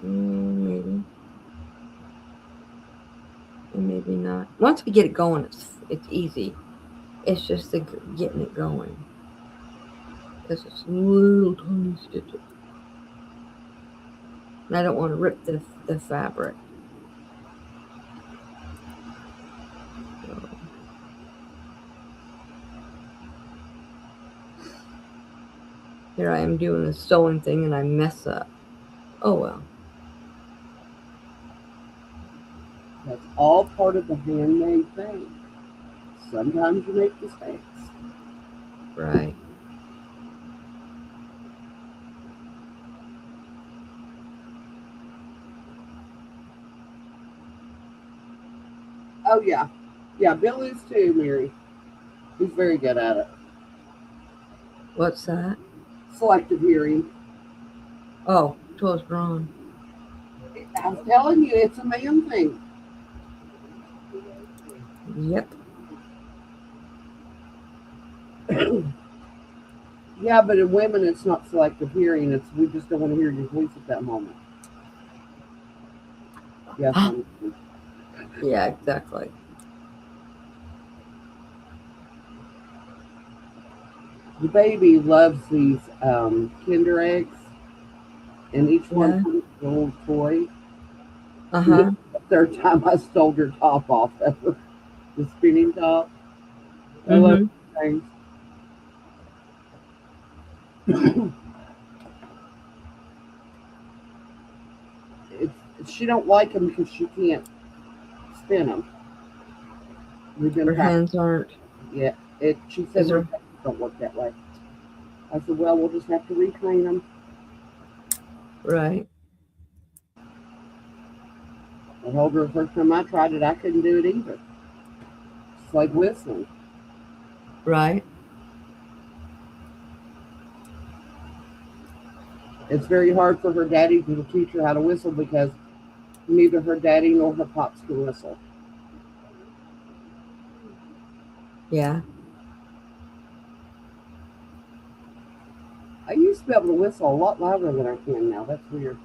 Maybe. And maybe not. Once we get it going, it's easy. It's just getting it going. Because it's little tiny stitches. And I don't want to rip the fabric. So. Here I am doing the sewing thing and I mess up. Oh well. That's all part of the handmade thing. Sometimes you make mistakes. Right. Oh yeah. Yeah, Bill is too, Mary. He's very good at it. What's that? Selective hearing. Oh, 'twas drawn. I'm telling you, it's a man thing. Yep. Yeah, but in women, it's not selective hearing. It's we just don't want to hear your voice at that moment. Yes. Yeah, exactly. The baby loves these Kinder eggs, and each one comes with a little toy. Uh-huh. The third time I stole her top off of her, the spinning top. I love things. She don't like them because she can't spin them. Her hands aren't. Yeah, she says her hands don't work that way. I said, well, we'll just have to retrain them. Right. I told her the first time I tried it, I couldn't do it either. It's like whistling. Right. It's very hard for her daddy to teach her how to whistle because neither her daddy nor her pops can whistle. Yeah. I used to be able to whistle a lot louder than I can now. That's weird.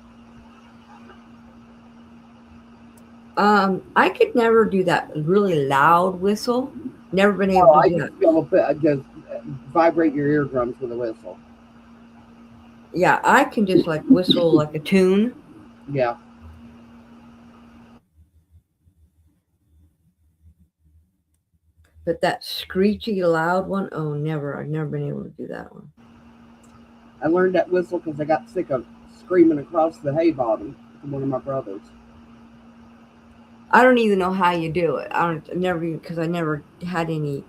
I could never do that really loud whistle. Never been able Oh, to I do used that. to be able to just vibrate your eardrums with a whistle. Yeah, I can just like whistle like a tune, Yeah. but that screechy loud one, oh, never. I've never been able to do that one. I learned that whistle because I got sick of screaming across the hay bottom from one of my brothers. I don't even know how you do it. I don't never because I never had any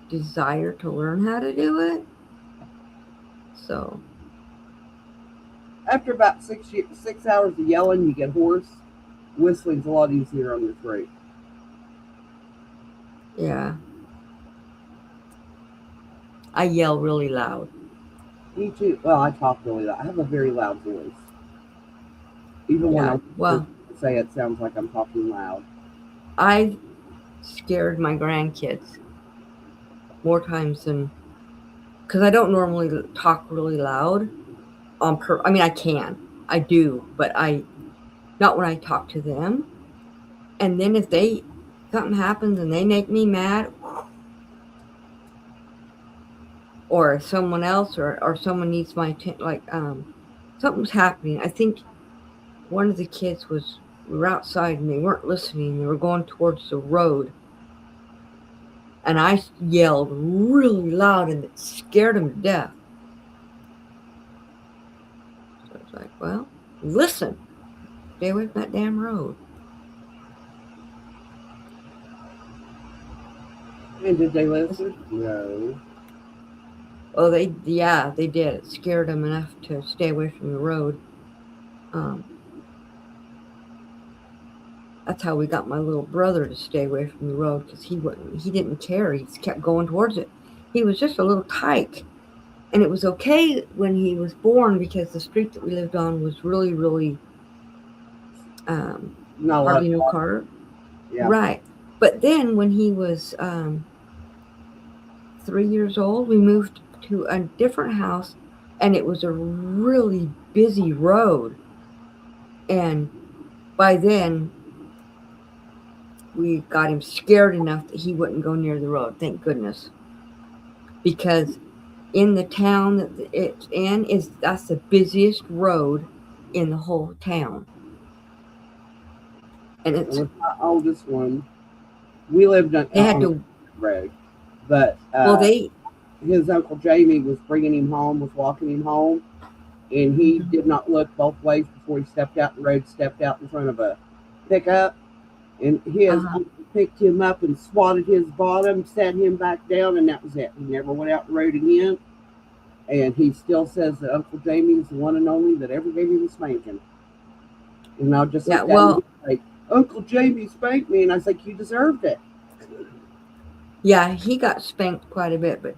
desire to learn how to do it. So After about 6 hours of yelling, you get hoarse. Whistling's a lot easier on your throat. yeah, I yell really loud. Me too. Well, I talk really loud. I have a very loud voice. Even when Yeah. I Well, say it sounds like I'm talking loud. I scared my grandkids more times than because I don't normally talk really loud. I mean, I can, I do, but I not when I talk to them. And then if they something happens and they make me mad, or someone else, or someone needs my like something's happening. I think one of the kids was we were outside and they weren't listening. They were going towards the road, and I yelled really loud and it scared them to death. So it's like, well, listen, stay away from that damn road. And did they listen? No. Oh, they did. It scared them enough to stay away from the road. Um, that's how we got my little brother to stay away from the road because he didn't care. He just kept going towards it. He was just a little tyke, and it was okay when he was born because the street that we lived on was really, really Not a lot. hardly no car. Yeah. Right. But then when he was 3 years old, we moved to a different house, and it was a really busy road. And by then, we got him scared enough that he wouldn't go near the road. Thank goodness, because in the town that it's in is that's the busiest road in the whole town, and And it's with my oldest one, we lived they had on to. a road, but Well, they his uncle Jamie was bringing him home, was walking him home, and he did not look both ways before he stepped out the road, stepped out in front of a pickup, and his uh-huh. uncle picked him up and swatted his bottom, sat him back down, and that was it. He never went out the road again, and he still says that Uncle Jamie is the one and only that ever gave him a spanking. And I'll just Yeah. look at him Well, like, Uncle Jamie spanked me, and I was like, you deserved it. yeah, he got spanked quite a bit, but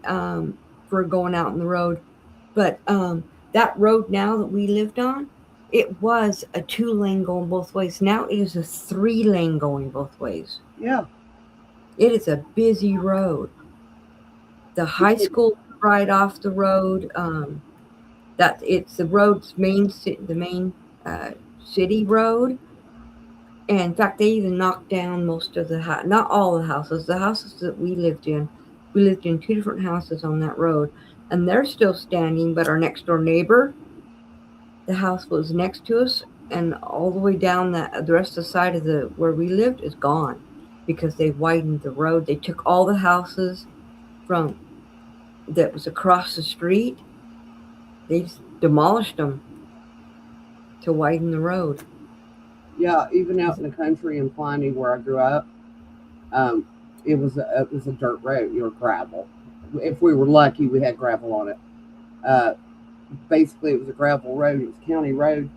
for going out on the road. But that road now that we lived on, it was a 2 lane going both ways. Now it is a 3 lane going both ways. Yeah. It is a busy road. The high school right off the road. That it's the road's the main uh, city road. And in fact, they even knocked down most of not all the houses. The houses that we lived in 2 different houses on that road, and they're still standing. But our next door neighbor, the house was next to us, and all the way down the rest of the side of the where we lived is gone because they widened the road. They took all the houses from that was across the street. They just demolished them to widen the road. Yeah, even out in the country in Pliny where I grew up, um, it was a dirt road or gravel. If we were lucky, we had gravel on it. Uh, basically it was a gravel road, it was a county road,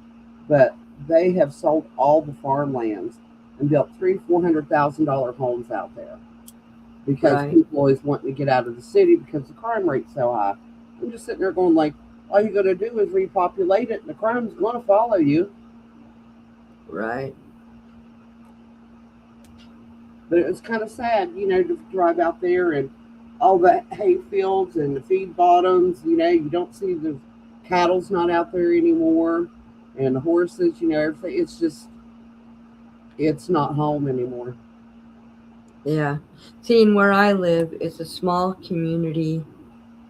but they have sold all the farmlands and built $300,000-$400,000 homes out there because Right. people always wanting to get out of the city because the crime rate's so high. I'm just sitting there going like, all you got to do is repopulate it, and the crime's going to follow you. Right. But it was kind of sad, to drive out there and all the hay fields and the feed bottoms. You don't see the cattle's not out there anymore, and the horses. Everything. It's not home anymore. Yeah. Seeing where I live, it's a small community,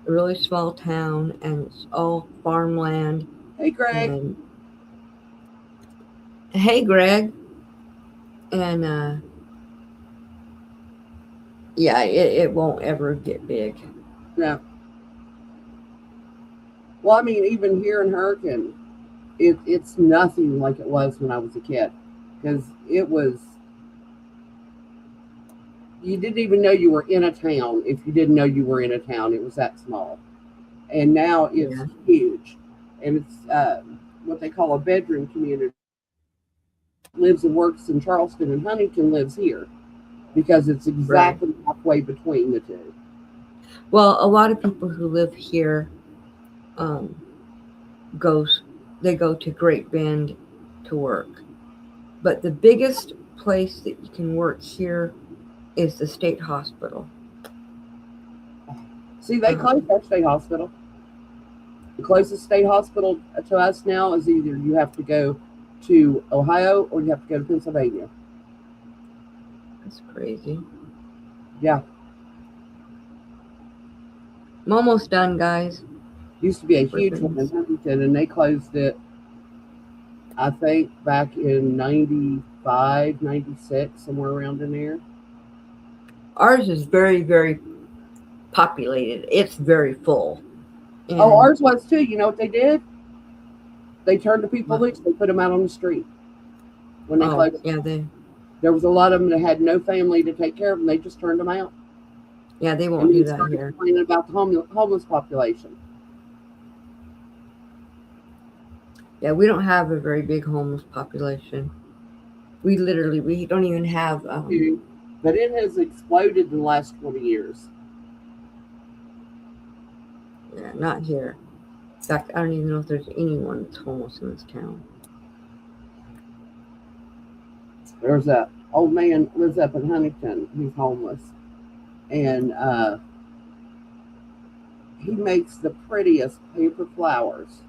a really small town, and it's all farmland. Hey, Greg. And hey, Greg. And yeah, it won't ever get big. Yeah. Well, I mean, even here in Hurricane, it's nothing like it was when I was a kid, because it was. You didn't even know you were in a town if you didn't know you were in a town. It was that small, and now it's huge, and it's what they call a bedroom community. Lives and works in Charleston, and Huntington lives here because it's exactly halfway between the two. Well, a lot of people who live here they go to Great Bend to work. But the biggest place that you can work here is the state hospital. See, they closed our state hospital. The closest state hospital to us now is either you have to go to Ohio or you have to go to Pennsylvania. That's crazy. Yeah. I'm almost done, guys. Used to be a huge one in Huntington, and they closed it, I think, back in 95, 96, somewhere around in there. Ours is very, very populated. It's very full. And ours was too. You know what they did? They turned the people loose. They put them out on the street when they closed. Yeah, there was a lot of them that had no family to take care of them. They just turned them out. Yeah, they won't do that here. Complaining about the homeless population. Yeah, we don't have a very big homeless population. We don't even have. But it has exploded in the last 20 years. Yeah, not here. In fact, I don't even know if there's anyone that's homeless in this town. There's a old man lives up in Huntington. He's homeless, and he makes the prettiest paper flowers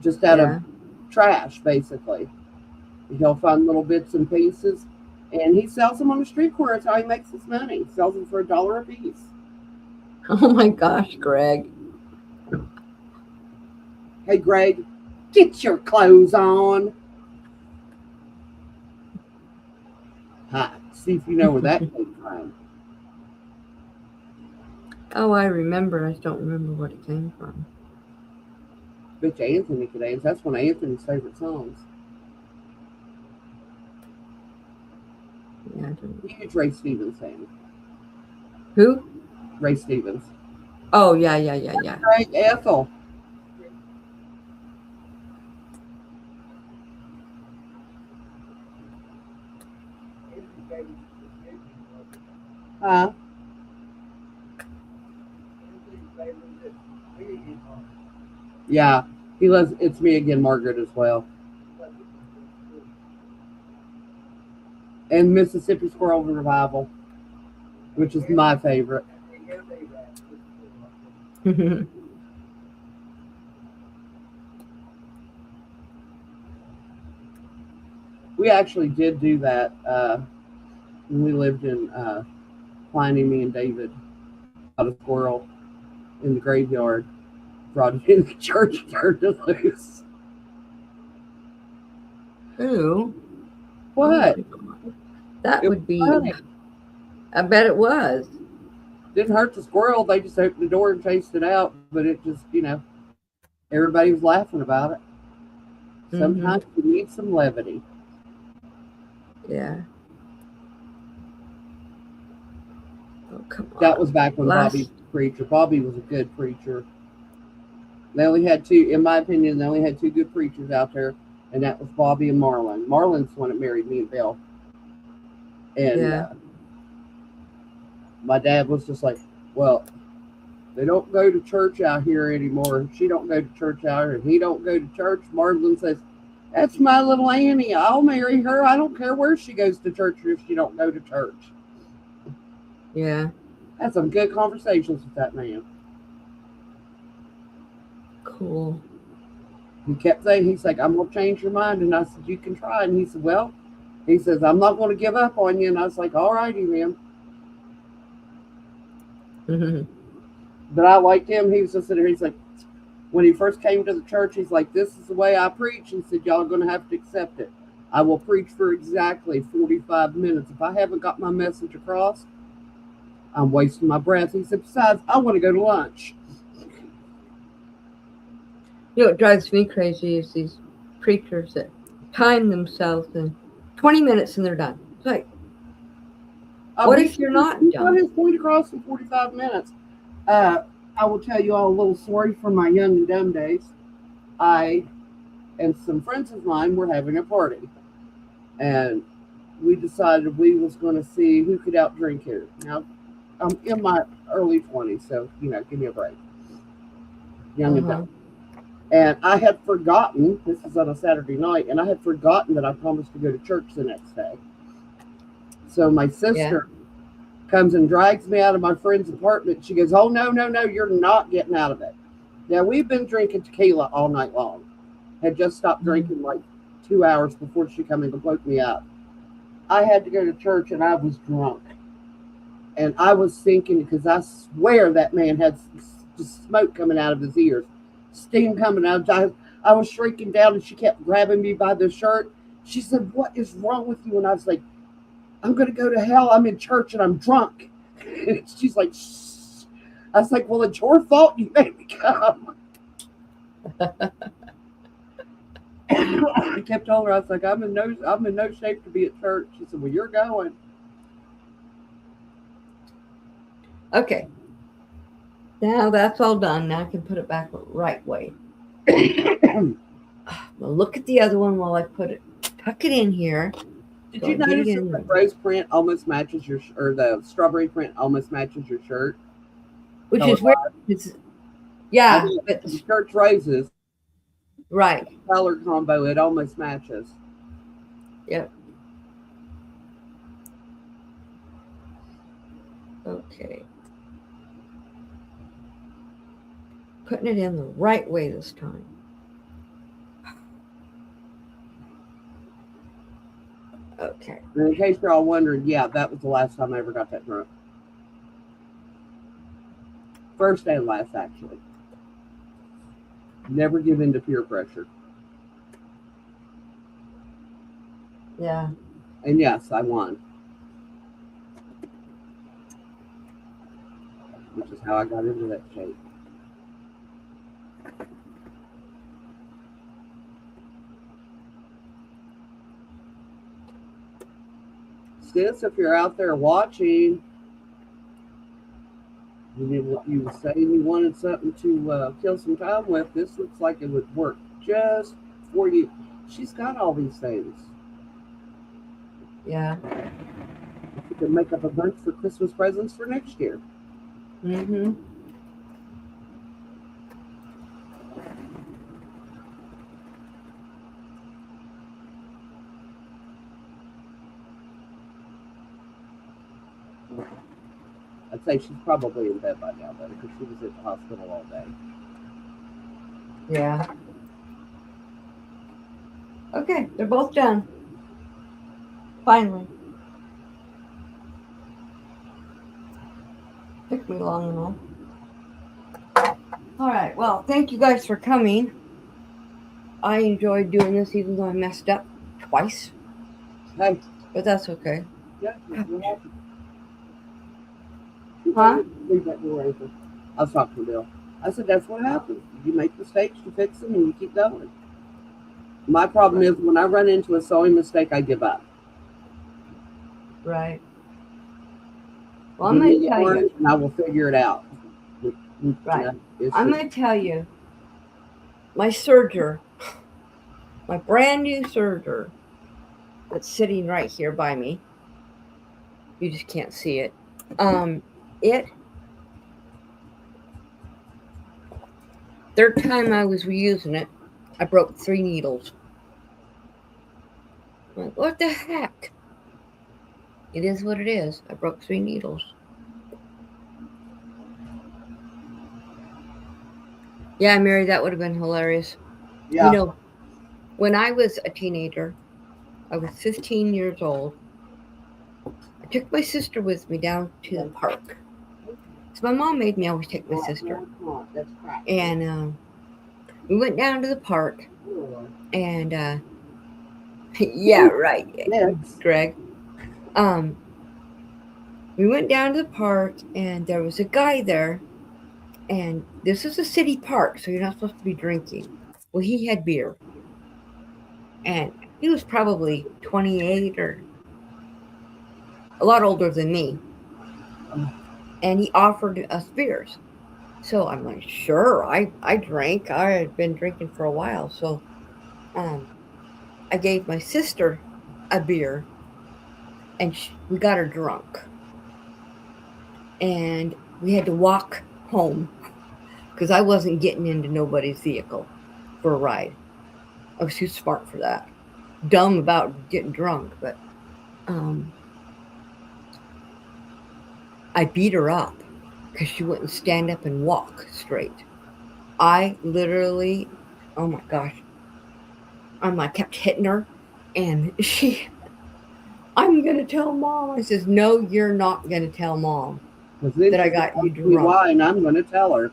just out of trash, basically. He'll find little bits and pieces, and he sells them on the street corner. That's how he makes his money. He sells them for $1 a piece. Oh my gosh, Greg. Hey, Greg, get your clothes on. Hi, see if you know where that came from. Oh, I remember. I just don't remember what it came from. Bet you Anthony could dance. That's one of Anthony's favorite songs. Yeah, I don't... Huge Ray Stevens fan. Who? Ray Stevens. Oh, yeah. Greg Ethel. Huh? Yeah, he loves It's Me Again, Margaret, as well. And Mississippi Squirrel Revival, which is my favorite. We actually did do that when we lived in Pliny, me and David. Got a squirrel in the graveyard, brought it in the church, and turned it loose. Ooh. What? That would be. Funny. I bet it was. Didn't hurt the squirrel. They just opened the door and chased it out. But it just, everybody was laughing about it. Sometimes you need some levity. Yeah. Oh, come on. That was back when Bobby was a preacher. Bobby was a good preacher. They only had two, in my opinion, they only had two good preachers out there, and that was Bobby and Marlon. Marlon's the one that married me and Bill. And Yeah. my dad was just like, well, they don't go to church out here anymore. She don't go to church out here, and he don't go to church. Marlon says, that's my little Annie. I'll marry her. I don't care where she goes to church if she don't go to church. Yeah. Had some good conversations with that man. Cool. He kept saying, he's like, I'm going to change your mind. And I said, you can try. And he said, well, he says, I'm not going to give up on you. And I was like, all righty, man. But I liked him. He was just sitting there. He's like, when he first came to the church, he's like, this is the way I preach. He said, y'all are going to have to accept it. I will preach for exactly 45 minutes. If I haven't got my message across, I'm wasting my breath. He said, besides, I want to go to lunch. You know what drives me crazy is these preachers that time themselves in 20 minutes and they're done. It's like, what if you're not He done? got his point across in 45 minutes. I will tell you all a little story from my young and dumb days. I and some friends of mine were having a party, and we decided we was going to see who could outdrink who. Now, I'm in my early 20s, so, give me a break. Young and dumb. And I had forgotten, this is on a Saturday night, and I had forgotten that I promised to go to church the next day. So my sister comes and drags me out of my friend's apartment. She goes, oh, no, you're not getting out of it. Now, we've been drinking tequila all night long. Had just stopped drinking like 2 hours before she come and woke me up. I had to go to church, and I was drunk. And I was thinking, because I swear that man had smoke coming out of his ears, steam coming out. I was shrieking down, and she kept grabbing me by the shirt. She said, what is wrong with you? And I was like, I'm going to go to hell. I'm in church and I'm drunk. And she's like, shh. I was like, well, it's your fault you made me come. I kept telling her, I was like, I'm in no shape to be at church. She said, well, you're going. Okay. Now that's all done. Now I can put it back the right way. Well, look at the other one while I tuck it in here. Did you notice that the rose print almost matches or the strawberry print almost matches your shirt? Which is weird. Yeah. But the shirt's roses. Right. Color combo, it almost matches. Yep. Okay. Putting it in the right way this time. Okay. And in case you're all wondering, yeah, that was the last time I ever got that drunk. First and last, actually. Never give in to peer pressure. Yeah. And yes, I won. Which is how I got into that shape. Sis, if you're out there watching, you were saying you wanted something to kill some time with. This looks like it would work just for you. She's got all these things. Yeah. You can make up a bunch for Christmas presents for next year. Mm-hmm. I'd say she's probably in bed by now, though, because she was at the hospital all day. Yeah. Okay, they're both done. Finally. Took me long enough. All right, well, thank you guys for coming. I enjoyed doing this, even though I messed up twice. Hey. But that's okay. Yeah, Huh? Leave that door open. I was talking to Bill. I said, that's what happens. You make mistakes, you fix them, and you keep going. My problem is when I run into a sewing mistake, I give up. Right. Well, I'm going to tell you. And I will figure it out. Right. I'm going to tell you, my serger, my brand new serger that's sitting right here by me. You just can't see it. It third time I was reusing it, I broke 3 needles. I'm like, what the heck? It is what it is. I broke 3 needles. Yeah, Mary, that would have been hilarious. Yeah. You know, when I was a teenager, I was 15 years old. I took my sister with me down to the park. So my mom made me always take my sister. And we went down to the park. And, yeah, right, Yes. Greg. We went down to the park, and there was a guy there. And this is a city park, so you're not supposed to be drinking. Well, he had beer. And he was probably 28 or a lot older than me. And he offered us beers. So I'm like, sure, I drank. I had been drinking for a while. So I gave my sister a beer, and we got her drunk. And we had to walk home because I wasn't getting into nobody's vehicle for a ride. I was too smart for that. Dumb about getting drunk, but I beat her up because she wouldn't stand up and walk straight. I literally, oh my gosh, I kept hitting her, and I'm gonna tell mom. I says, no, you're not gonna tell mom that I got you drunk. Why? And I'm gonna tell her.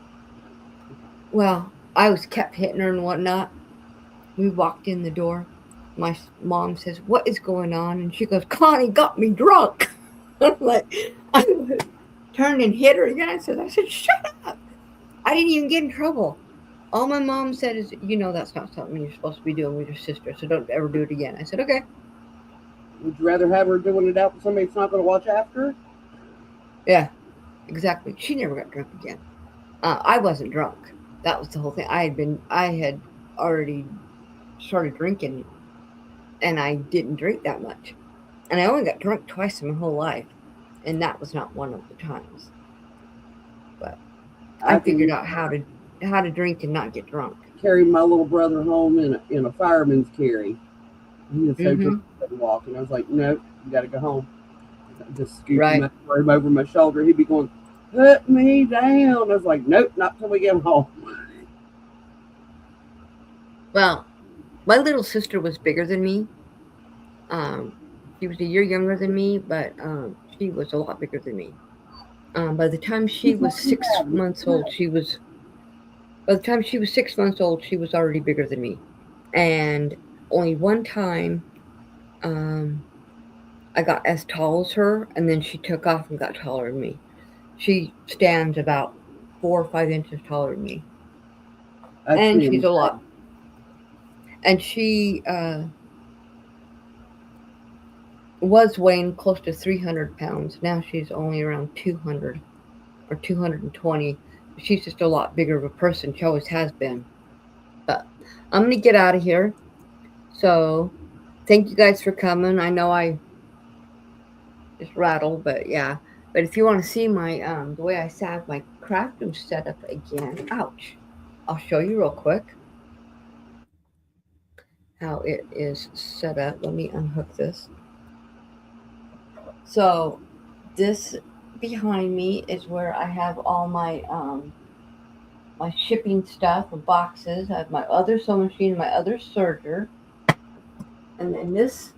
Well, I was kept hitting her and whatnot. We walked in the door. My mom says, what is going on? And she goes, Connie got me drunk. I'm like, I turned and hit her again. I said, shut up. I didn't even get in trouble. All my mom said is, that's not something you're supposed to be doing with your sister, so don't ever do it again. I said, okay. Would you rather have her doing it out with somebody that's not going to watch after her? Yeah, exactly. She never got drunk again. I wasn't drunk. That was the whole thing. I had already started drinking, and I didn't drink that much. And I only got drunk twice in my whole life, and that was not one of the times. But I figured out how to drink and not get drunk. Carried my little brother home in a fireman's carry. He was so drunk he couldn't walk, and I was like, "No, you got to go home." I just scooped him over my shoulder. He'd be going, "Put me down." I was like, "Nope, not till we get home." Well, my little sister was bigger than me. She was a year younger than me, but she was a lot bigger than me. By the time she was 6 months old, she was already bigger than me. And only one time, I got as tall as her, and then she took off and got taller than me. She stands about 4 or 5 inches taller than me. And she's a lot. And she was weighing close to 300 pounds. Now she's only around 200 or 220. She's just a lot bigger of a person. She always has been. But I'm going to get out of here. So thank you guys for coming. I know I just rattled, but yeah. But if you want to see my the way I have my craft room set up again, ouch, I'll show you real quick how it is set up. Let me unhook this. So this behind me is where I have all my my shipping stuff, the boxes. I have my other sewing machine, my other serger, and then this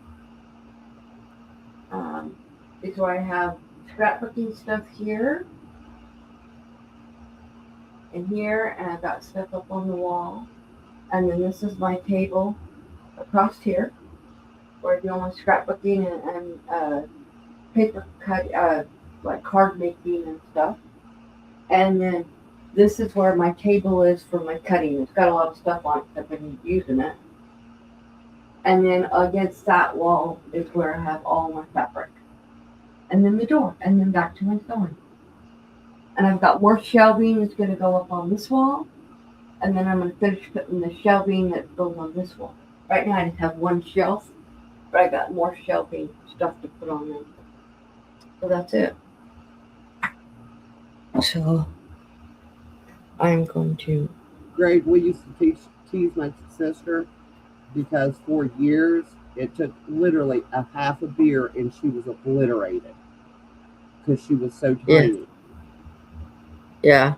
is where I have scrapbooking stuff here and here, and I've got stuff up on the wall. And then this is my table across here where I do all my scrapbooking and paper cut, like card making and stuff. And then this is where my table is for my cutting. It's got a lot of stuff on it because I've been using it. And then against that wall is where I have all my fabric. And then the door, and then back to my sewing. And I've got more shelving that's going to go up on this wall. and then I'm going to finish putting the shelving that goes on this one. Right now I just have one shelf, but I got more shelving stuff to put on them. So that's it. So I'm going to. Greg, we used to tease my sister because for years it took literally a half a beer and she was obliterated because she was so tiny. Yeah.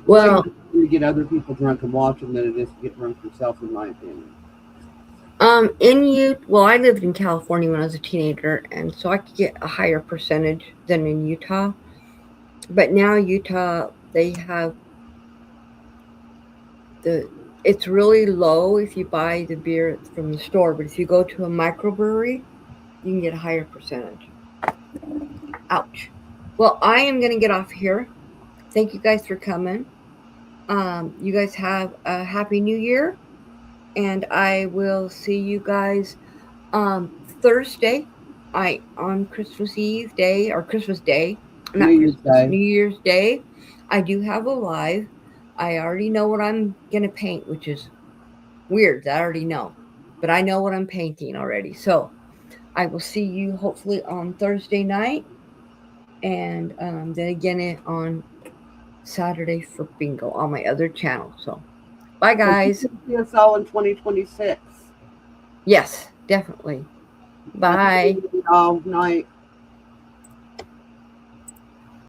Well, to get other people drunk and watch them than it is to get drunk yourself, in my opinion. I lived in California when I was a teenager, and so I could get a higher percentage than in Utah. But now Utah, they have it's really low if you buy the beer from the store, but if you go to a microbrewery, you can get a higher percentage. Ouch. Well, I am going to get off here. Thank you guys for coming. You guys have a happy new year, and I will see you guys Thursday. On Christmas Eve day or Christmas Day, not Christmas, New Year's Day. I do have a live. I already know what I'm gonna paint, which is weird. I already know, but I know what I'm painting already. So I will see you hopefully on Thursday night, and then again on Saturday for bingo on my other channel. So bye, guys. See us all in 2026. Yes, definitely. Bye. All night.